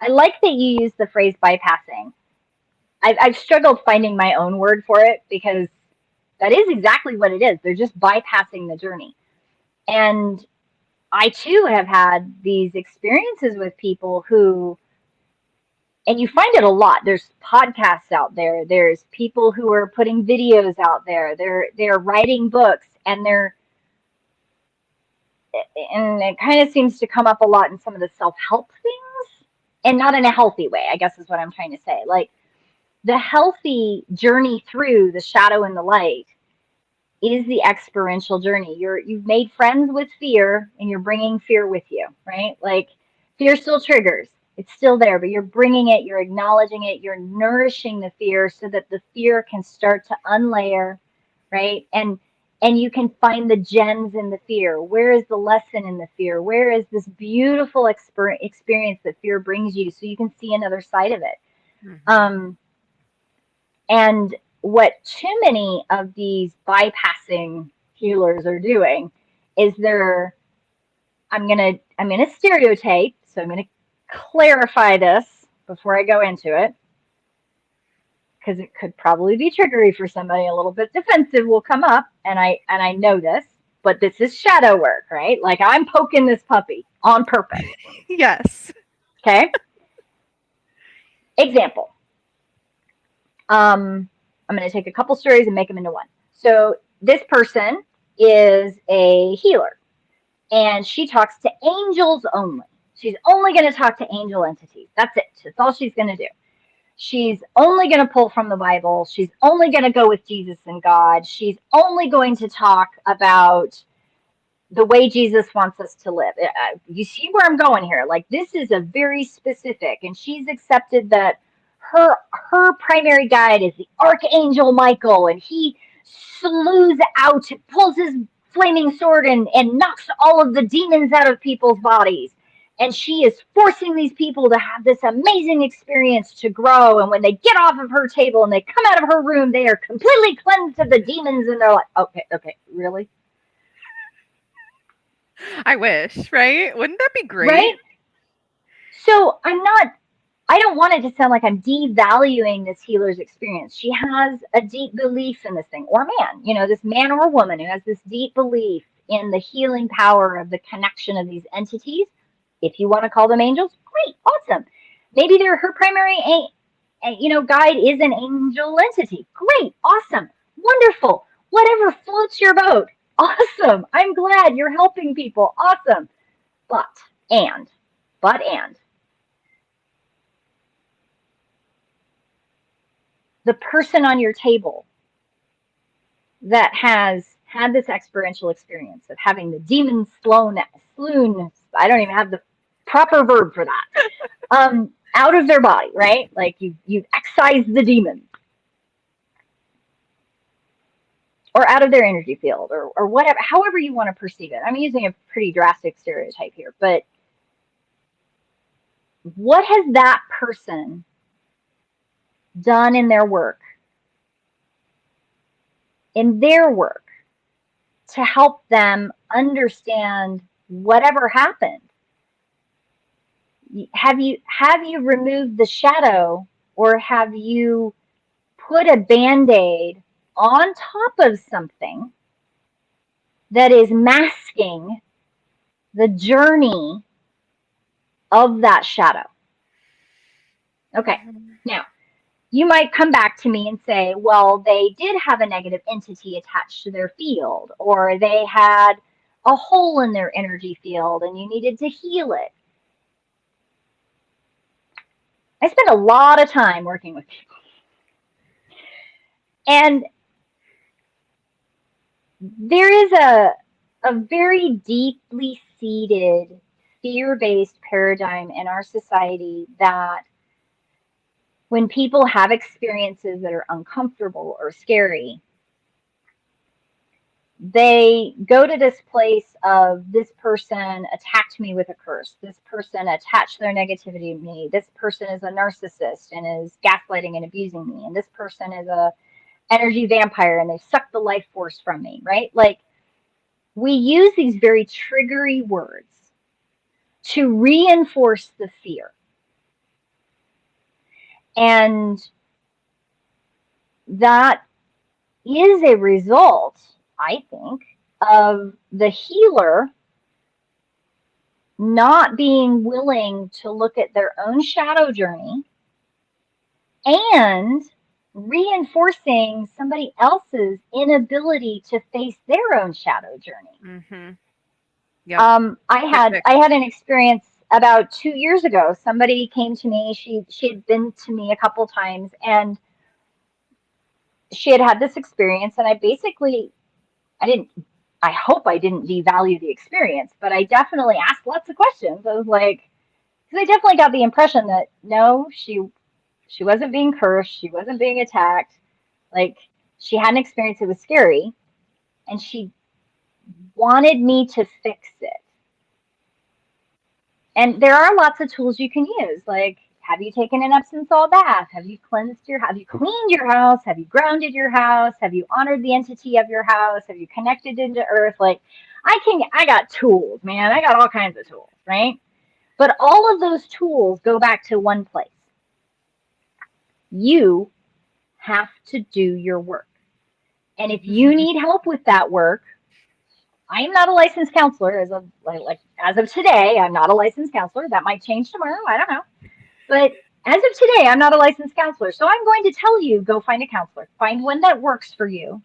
I like that you use the phrase bypassing. I've struggled finding my own word for it because that is exactly what it is. They're just bypassing the journey. And I too have had these experiences with people who, and you find it a lot. There's podcasts out there. There's people who are putting videos out there. They're writing books, and it kind of seems to come up a lot in some of the self-help things, and not in a healthy way, I guess is what I'm trying to say. Like the healthy journey through the shadow and the light is the experiential journey. You've made friends with fear and you're bringing fear with you, right? Like fear still triggers. It's still there, but you're bringing it, you're acknowledging it, you're nourishing the fear so that the fear can start to unlayer, right? And you can find the gems in the fear. Where is the lesson in the fear? Where is this beautiful experience that fear brings you so you can see another side of it? Mhm. Um, and what too many of these bypassing healers are doing is I'm gonna stereotype, so I'm gonna clarify this before I go into it, because it could probably be triggery for somebody. A little bit defensive will come up, and I know this, but this is shadow work, right? Like I'm poking this puppy on purpose. Yes. Okay. Example. I'm going to take a couple stories and make them into one. So this person is a healer, and she talks to angels only. She's only going to talk to angel entities. That's it. That's all she's going to do. She's only going to pull from the Bible. She's only going to go with Jesus and God. She's only going to talk about the way Jesus wants us to live. You see where I'm going here? Like this is a very specific, and she's accepted that her primary guide is the Archangel Michael, and he slews out, pulls his flaming sword and knocks all of the demons out of people's bodies. And she is forcing these people to have this amazing experience to grow. And when they get off of her table and they come out of her room, they are completely cleansed of the demons. And they're like, okay, okay, really? I wish, right? Wouldn't that be Right? great? So I don't want it to sound like I'm devaluing this healer's experience. She has a deep belief in this thing, or man, this man or woman who has this deep belief in the healing power of the connection of these entities. If you want to call them angels, great, awesome. Maybe they're her primary, guide is an angel entity. Great, awesome, wonderful. Whatever floats your boat. Awesome. I'm glad you're helping people. Awesome. But, and, but, the person on your table that has had this experiential experience of having the demons sloon, I don't even have the proper verb for that, out of their body, right? Like you've excised the demons. or out of their energy field, or whatever, however you want to perceive it. I'm using a pretty drastic stereotype here, but what has that person done in their work to help them understand whatever happened? Have you removed the shadow, or have you put a band-aid on top of something that is masking the journey of that shadow? Okay, now you might come back to me and say, well, they did have a negative entity attached to their field, or they had a hole in their energy field and you needed to heal it. I spend a lot of time working with people. And there is a very deeply seated fear-based paradigm in our society that when people have experiences that are uncomfortable or scary, they go to this place of, this person attacked me with a curse, this person attached their negativity to me, this person is a narcissist and is gaslighting and abusing me, and this person is a energy vampire and they suck the life force from me, right? Like, we use these very triggery words to reinforce the fear. And that is a result, I think, of the healer not being willing to look at their own shadow journey and reinforcing somebody else's inability to face their own shadow journey. Mm-hmm. Yep. I had an experience about 2 years ago. Somebody came to me. She had been to me a couple times, and she had this experience. And I hope I didn't devalue the experience, but I definitely asked lots of questions. I was like, because I definitely got the impression that no, she wasn't being cursed, she wasn't being attacked. Like, she had an experience that was scary, and she wanted me to fix it. And there are lots of tools you can use. Like, have you taken an Epsom salt bath? Have you cleaned your house? Have you grounded your house? Have you honored the entity of your house? Have you connected into earth? Like, I got tools, man. I got all kinds of tools, right? But all of those tools go back to one place. You have to do your work. And if you need help with that work, I am not a licensed counselor as of today. I'm not a licensed counselor. That might change tomorrow. I don't know. But as of today, I'm not a licensed counselor. So I'm going to tell you, go find a counselor. Find one that works for you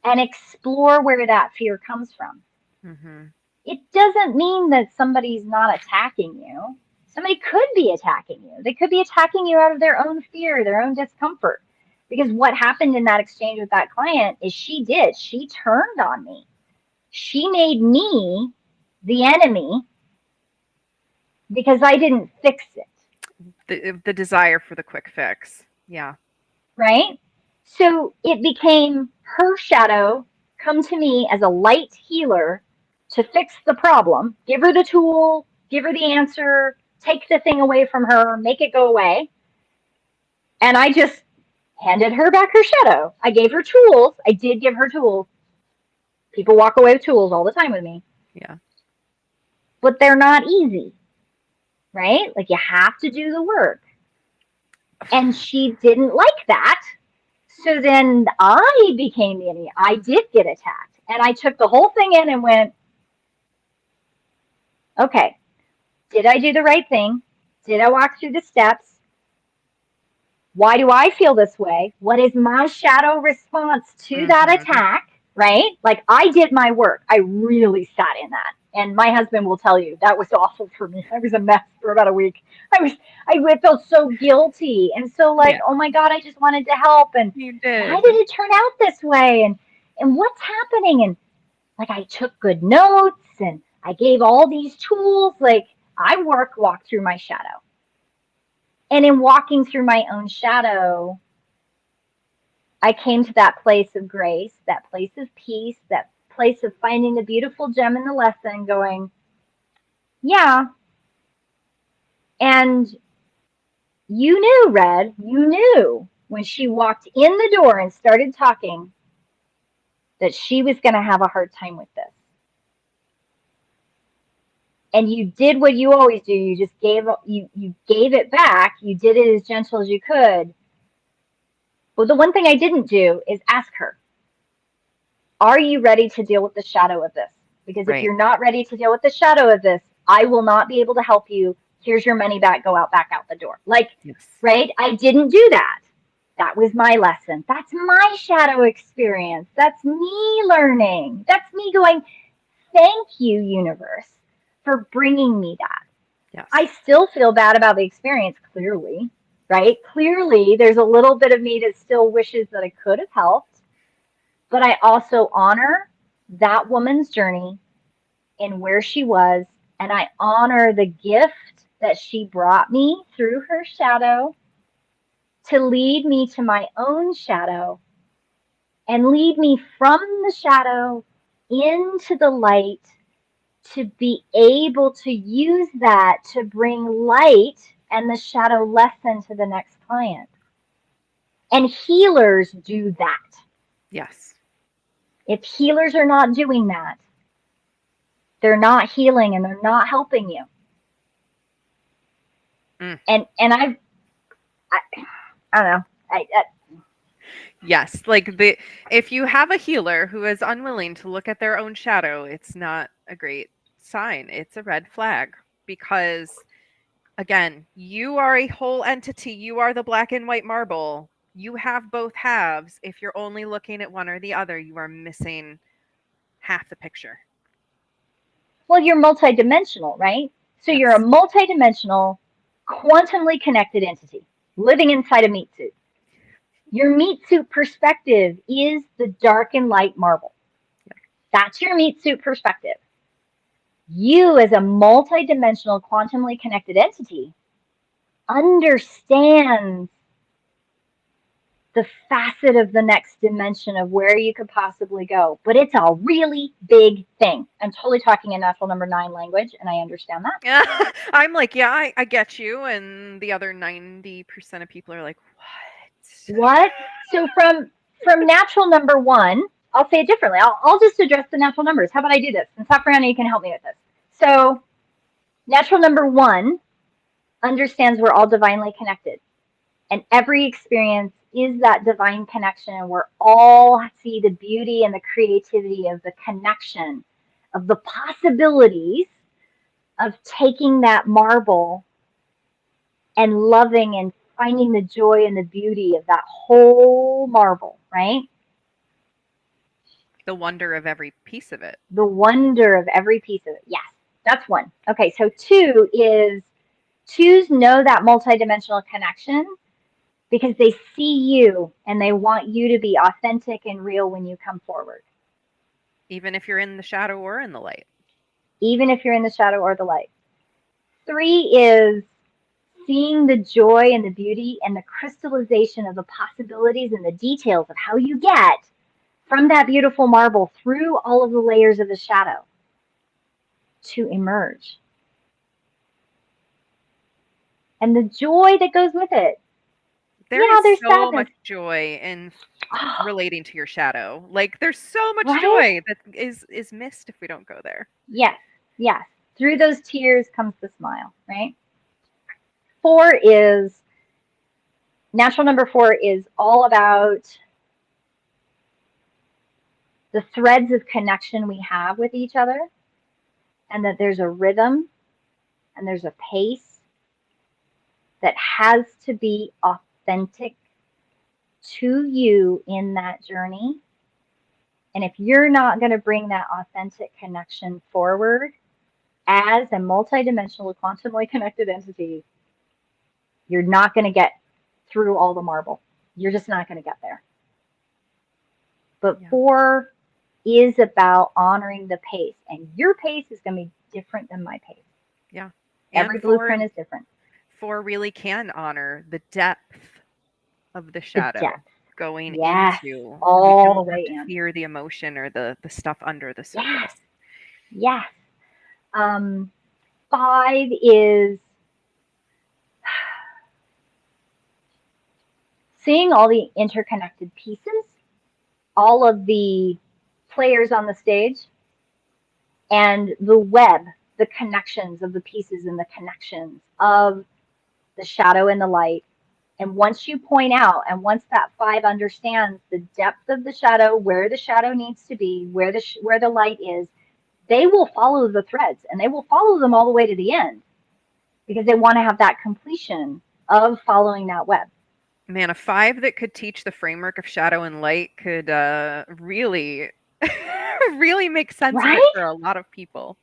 and explore where that fear comes from. Mm-hmm. It doesn't mean that somebody's not attacking you. Somebody could be attacking you. They could be attacking you out of their own fear, their own discomfort. Because what happened in that exchange with that client is she turned on me. She made me the enemy because I didn't fix it. The desire for the quick fix. Yeah. Right? So it became her shadow come to me as a light healer to fix the problem, give her the tool, give her the answer, take the thing away from her, make it go away. And I just handed her back her shadow. I gave her tools. I did give her tools. People walk away with tools all the time with me. Yeah. But they're not easy, right? Like, you have to do the work. And she didn't like that. So then I became the enemy. I did get attacked. And I took the whole thing in and went, okay, did I do the right thing? Did I walk through the steps? Why do I feel this way? What is my shadow response to that attack? Right? Like, I did my work. I really sat in that. And my husband will tell you that was awful for me. I was a mess for about a week. I felt so guilty and so like, oh my God, I just wanted to help. And you did. Why did it turn out this way? And what's happening? And like, I took good notes and I gave all these tools. Like, I walked through my shadow. And in walking through my own shadow, I came to that place of grace, that place of peace, that place of finding the beautiful gem in the lesson, going, yeah. And you knew, Red, you knew when she walked in the door and started talking that she was going to have a hard time with this. And you did what you always do. You just gave it back. You did it as gentle as you could. But the one thing I didn't do is ask her, are you ready to deal with the shadow of this? Because if Right. you're not ready to deal with the shadow of this, I will not be able to help you. Here's your money back. Go out, back out the door. Like, Yes. right? I didn't do that. That was my lesson. That's my shadow experience. That's me learning. That's me going, thank you, universe, for bringing me that. Yes. I still feel bad about the experience, clearly, right? Clearly, there's a little bit of me that still wishes that I could have helped, but I also honor that woman's journey and where she was, and I honor the gift that she brought me through her shadow to lead me to my own shadow and lead me from the shadow into the light to be able to use that to bring light and the shadow lesson to the next client. And healers do that. Yes. If healers are not doing that, they're not healing and they're not helping you. Mm. And I don't know. Yes, like if you have a healer who is unwilling to look at their own shadow, it's not a great sign. It's a red flag because again, you are a whole entity. You are the black and white marble. You have both halves. If you're only looking at one or the other, you are missing half the picture. Well, you're multidimensional, right? So you're a Yes. multidimensional, quantumly connected entity living inside a meat suit. Your meat suit perspective is the dark and light marble. That's your meat suit perspective. You, as a multidimensional, quantumly connected entity, understands the facet of the next dimension of where you could possibly go. But it's a really big thing. I'm totally talking in natural number 9 language, and I understand that. Yeah. I'm like, yeah, I get you. And the other 90% of people are like, what? What? So from natural number 1, I'll say it differently. I'll just address the natural numbers. How about I do this? And Safrianna, you can help me with this. So natural number 1 understands we're all divinely connected. And every experience is that divine connection. And we're all see the beauty and the creativity of the connection, of the possibilities of taking that marble and loving and finding the joy and the beauty of that whole marble, right? The wonder of every piece of it. The wonder of every piece of it. Yes, that's 1. Okay, so 2 is 2's know that multidimensional connection because they see you and they want you to be authentic and real when you come forward. Even if you're in the shadow or in the light. Even if you're in the shadow or the light. 3 is seeing the joy and the beauty and the crystallization of the possibilities and the details of how you get from that beautiful marble through all of the layers of the shadow to emerge. And the joy that goes with it. There Yeah, is there's so sadness. much joy in Oh, relating to your shadow. Like there's so much right? joy that is missed if we don't go there. Yes, yes. Through those tears comes the smile, right? 4 is natural number 4 is all about the threads of connection we have with each other, and that there's a rhythm and there's a pace that has to be authentic to you in that journey. And if you're not going to bring that authentic connection forward as a multidimensional, quantumly connected entity, you're not going to get through all the marble. You're just not going to get there. But Yeah. 4 is about honoring the pace, and your pace is going to be different than my pace. Yeah. Every And four blueprint is different. four really can honor the depth of the The shadow. depth. going Yes, into. We all the don't have way to in. fear the emotion or the stuff under the Yes, surface. yes. 5 is seeing all the interconnected pieces, all of the players on the stage, and the web, the connections of the pieces and the connections of the shadow and the light. And once you point out, and once that 5 understands the depth of the shadow, where the shadow needs to be, where the light is, they will follow the threads, and they will follow them all the way to the end because they want to have that completion of following that web. Man, a 5 that could teach the framework of shadow and light could really, really make sense of it Right? for a lot of people.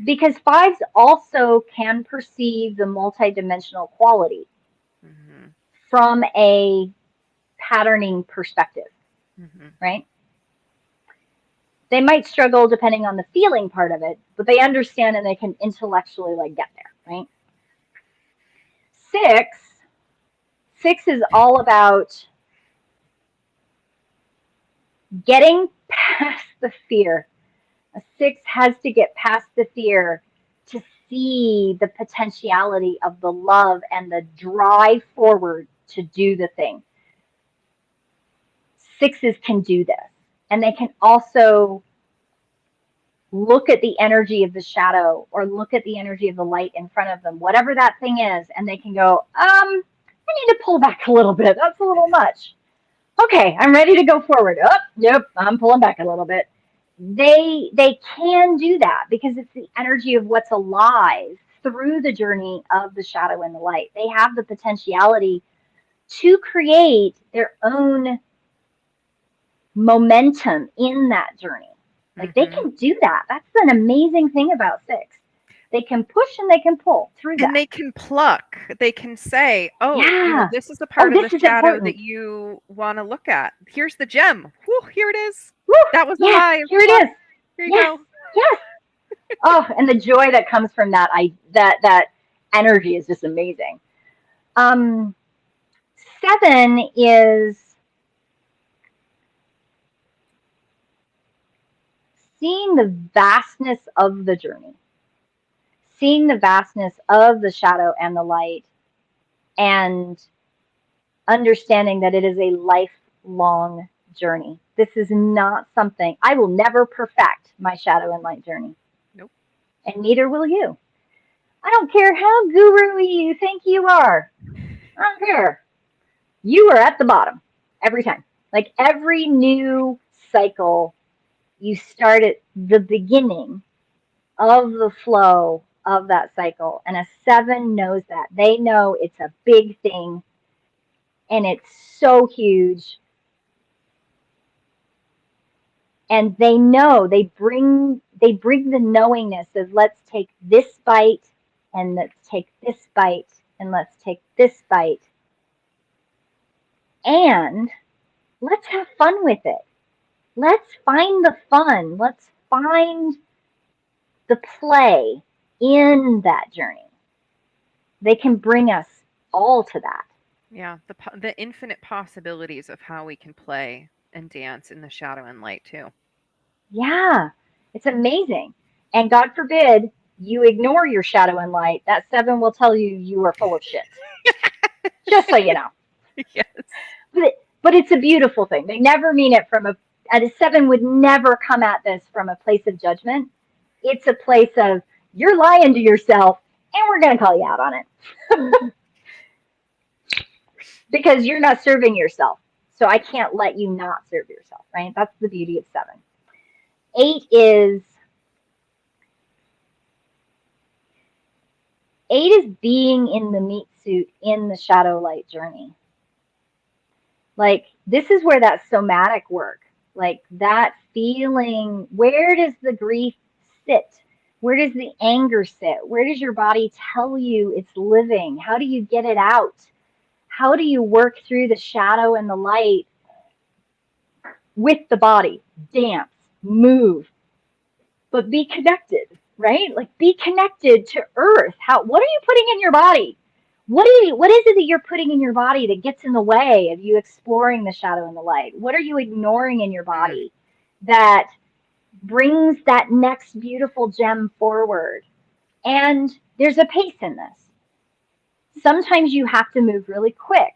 Because 5s also can perceive the multidimensional quality Hmm. from a patterning perspective, Hmm. right? They might struggle depending on the feeling part of it, but they understand and they can intellectually like get there, right? 6, 6 is all about getting past the fear. A 6 has to get past the fear to see the potentiality of the love and the drive forward to do the thing. 6s can do this. And they can also look at the energy of the shadow or look at the energy of the light in front of them, whatever that thing is, and they can go, I need to pull back a little bit. That's a little much. Okay, I'm ready to go forward. Oh, nope, I'm pulling back a little bit. They can do that because it's the energy of what's alive through the journey of the shadow and the light. They have the potentiality to create their own momentum in that journey. Like they Hmm. can do that. That's an amazing thing about 6. They can push and they can pull through And that. they can pluck. They can say, "Oh, Yeah. this is the Oh, part of the this is shadow that important. you want to look at. Here's the gem. Whew, here it is. Woo! That was Yes, alive. here it Pluck. is. Here you Yes, go." yes. Oh, and the joy that comes from that, that energy is just amazing. Um, 7 is seeing the vastness of the journey, seeing the vastness of the shadow and the light, and understanding that it is a lifelong journey. This is not something I will never perfect my shadow and light journey, Nope. and neither will you. I don't care how guru you think you are. I don't care. You are at the bottom every time. Like every new cycle, you start at the beginning of the flow of that cycle. And a 7 knows that. They know it's a big thing and it's so huge. And they know they bring the knowingness of let's take this bite and let's take this bite and let's take this bite and let's have fun with it. Let's find the fun. Let's find the play in that journey. They can bring us all to that. Yeah, the infinite possibilities of how we can play and dance in the shadow and light too. Yeah, it's amazing. And God forbid you ignore your shadow and light. That 7 will tell you you are full of shit. Just so you know. Yes. But it's a beautiful thing. They never mean it from a 7 would never come at this from a place of judgment. It's a place of you're lying to yourself and we're going to call you out on it. Because you're not serving yourself. So I can't let you not serve yourself, right? That's the beauty of 7. 8 is being in the meat suit in the shadow light journey. Like this is where that somatic work, like that feeling, where does the grief sit? Where does the anger sit? Where does your body tell you it's living? How do you get it out? How do you work through the shadow and the light with the body? Dance, move, but be connected, right? Like be connected to earth. What are you putting in your body? what is it that you're putting in your body that gets in the way of you exploring the shadow and the light? What are you ignoring in your Mm. body that brings that next beautiful gem forward? And there's a pace in this. Sometimes you have to move really quick,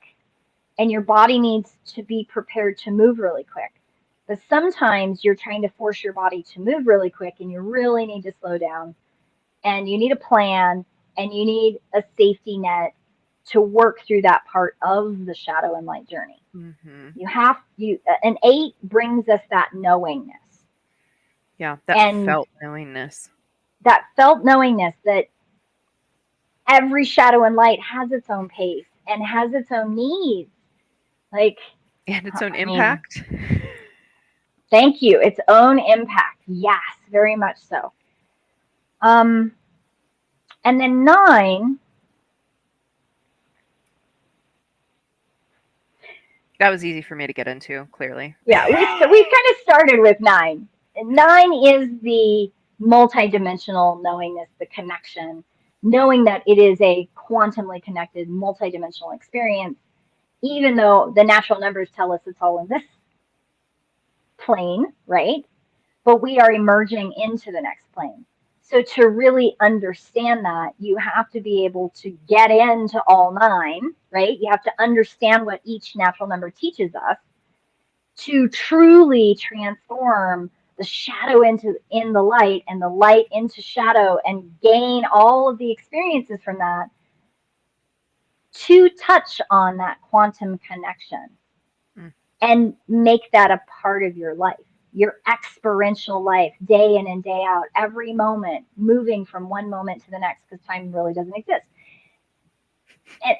and your body needs to be prepared to move really quick. But sometimes you're trying to force your body to move really quick, and you really need to slow down, and you need a plan, and you need a safety net to work through that part of the shadow and light journey. Mm-hmm. An 8 brings us that knowingness, Yeah, that and felt knowingness. that felt knowingness that every shadow and light has its own pace and has its own needs. Like, And its own I mean, impact. thank you. Its own impact. Yes, very much so. Um, and then 9, That was easy for me to get into, clearly. yeah, we kind of started with 9. 9 is the multidimensional knowingness, the connection, knowing that it is a quantumly connected multidimensional experience, even though the natural numbers tell us it's all in this plane, right? But we are emerging into the next plane. So to really understand that, you have to be able to get into all 9, right? You have to understand what each natural number teaches us to truly transform the shadow into in the light and the light into shadow and gain all of the experiences from that to touch on that quantum connection Mm. and make that a part of your life, your experiential life, day in and day out, every moment, moving from one moment to the next, because time really doesn't exist. And,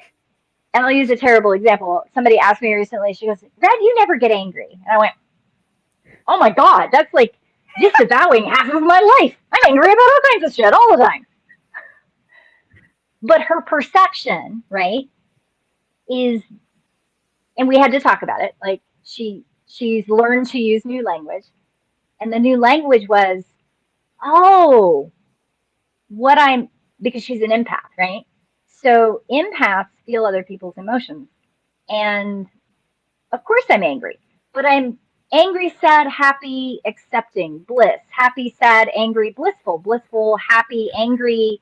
and I'll use a terrible example. Somebody asked me recently, she goes, Red, you never get angry. And I went, oh my God, that's like disavowing half of my life. I'm angry about all kinds of shit all the time. But her perception, right, is, and we had to talk about it, like she's learned to use new language. And the new language was, oh, what I'm, because she's an empath, right? So empaths feel other people's emotions. And of course I'm angry, but I'm angry, sad, happy, accepting, bliss, happy, sad, angry, blissful, blissful, happy, angry,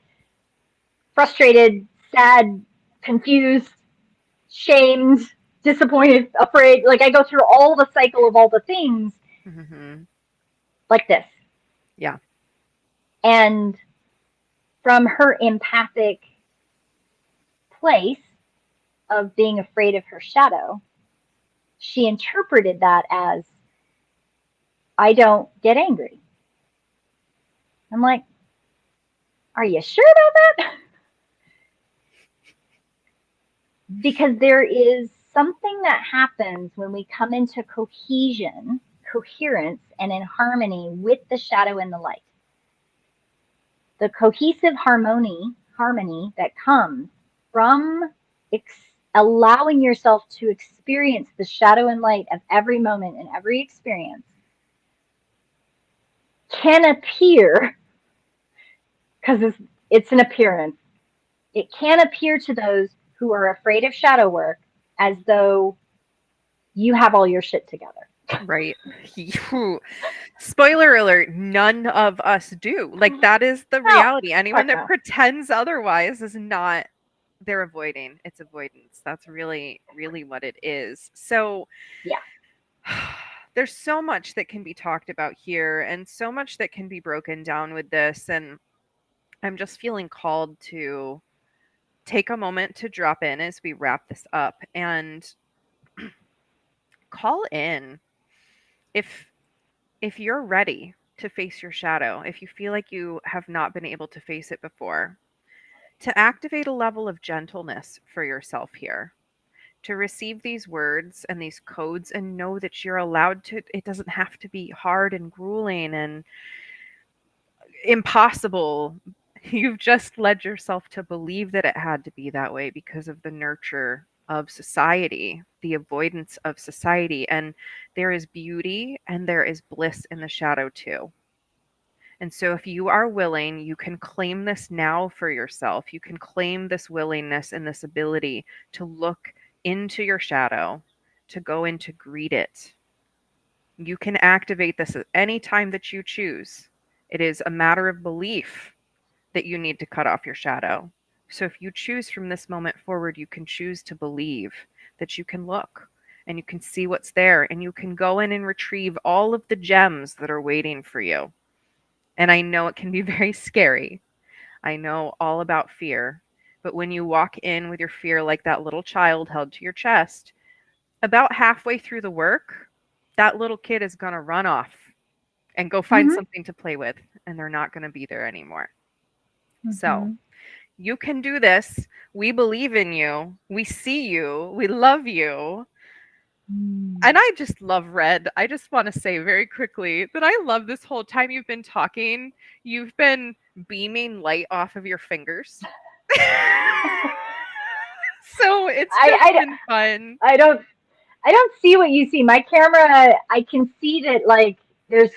frustrated, sad, confused, shamed, disappointed, afraid. Like I go through all the cycle of all the things Mm-hmm. like this. Yeah. And from her empathic place of being afraid of her shadow, she interpreted that as, I don't get angry. I'm like, are you sure about that? Because there is something that happens when we come into cohesion, coherence, and in harmony with the shadow and the light. The cohesive harmony that comes from allowing yourself to experience the shadow and light of every moment and every experience can appear, because it's an appearance, it can appear to those who are afraid of shadow work as though you have all your shit together. Right. Spoiler alert, none of us do. Like, that is the No, reality. Anyone fuck that no. pretends otherwise is not, they're avoiding. It's avoidance. That's really, really what it is. So, Yeah, there's so much that can be talked about here and so much that can be broken down with this. And I'm just feeling called to take a moment to drop in as we wrap this up and call in if you're ready to face your shadow, if you feel like you have not been able to face it before, to activate a level of gentleness for yourself here, to receive these words and these codes and know that you're allowed to, it doesn't have to be hard and grueling and impossible. You've just led yourself to believe that it had to be that way because of the nurture of society, the avoidance of society. And there is beauty and there is bliss in the shadow too. And so, if you are willing, you can claim this now for yourself. You can claim this willingness and this ability to look into your shadow, to go in to greet it. You can activate this at any time that you choose. It is a matter of belief that you need to cut off your shadow. So if you choose from this moment forward, you can choose to believe that you can look and you can see what's there and you can go in and retrieve all of the gems that are waiting for you. And I know it can be very scary. I know all about fear. But when you walk in with your fear like that little child held to your chest, about halfway through the work, that little kid is going to run off and go find Mhm. something to play with, and they're not going to be there anymore. So, Mhm. you can do this. We believe in you. We see you. We love you. And Mm. I just love Red. I just want to say very quickly that I love this whole time you've been talking. You've been beaming light off of your fingers. So it's I, just I, been fun. I don't I don't see what you see. My camera, I can see that like there's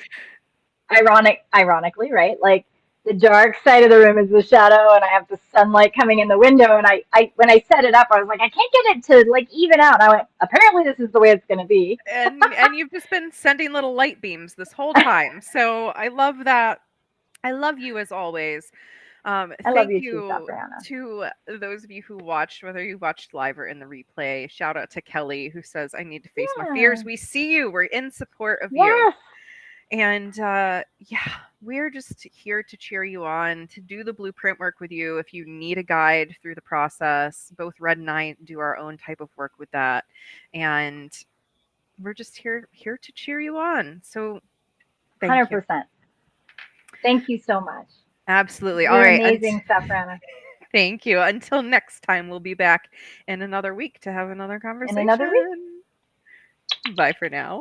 ironically, right? Like the dark side of the room is the shadow and I have the sunlight coming in the window and I when I set it up I was like, I can't get it to like even out. And I went, apparently this is the way it's gonna be. And you've just been sending little light beams this whole time. So I love that. I love you as always. I love Thank you too, you Safrianna. to those of you who watched, whether you watched live or in the replay. Shout out to Kelly who says, I need to face my fears. Yeah. We see you. We're in support of you. Yes. And yeah, we're just here to cheer you on, to do the blueprint work with you. If you need a guide through the process, both Red and I do our own type of work with that. And we're just here to cheer you on. So thank you. 100%. Thank you so much. Absolutely. All You're right. amazing, Safrianna. Thank you. Until next time, we'll be back in another week to have another In another week. conversation. Bye for now.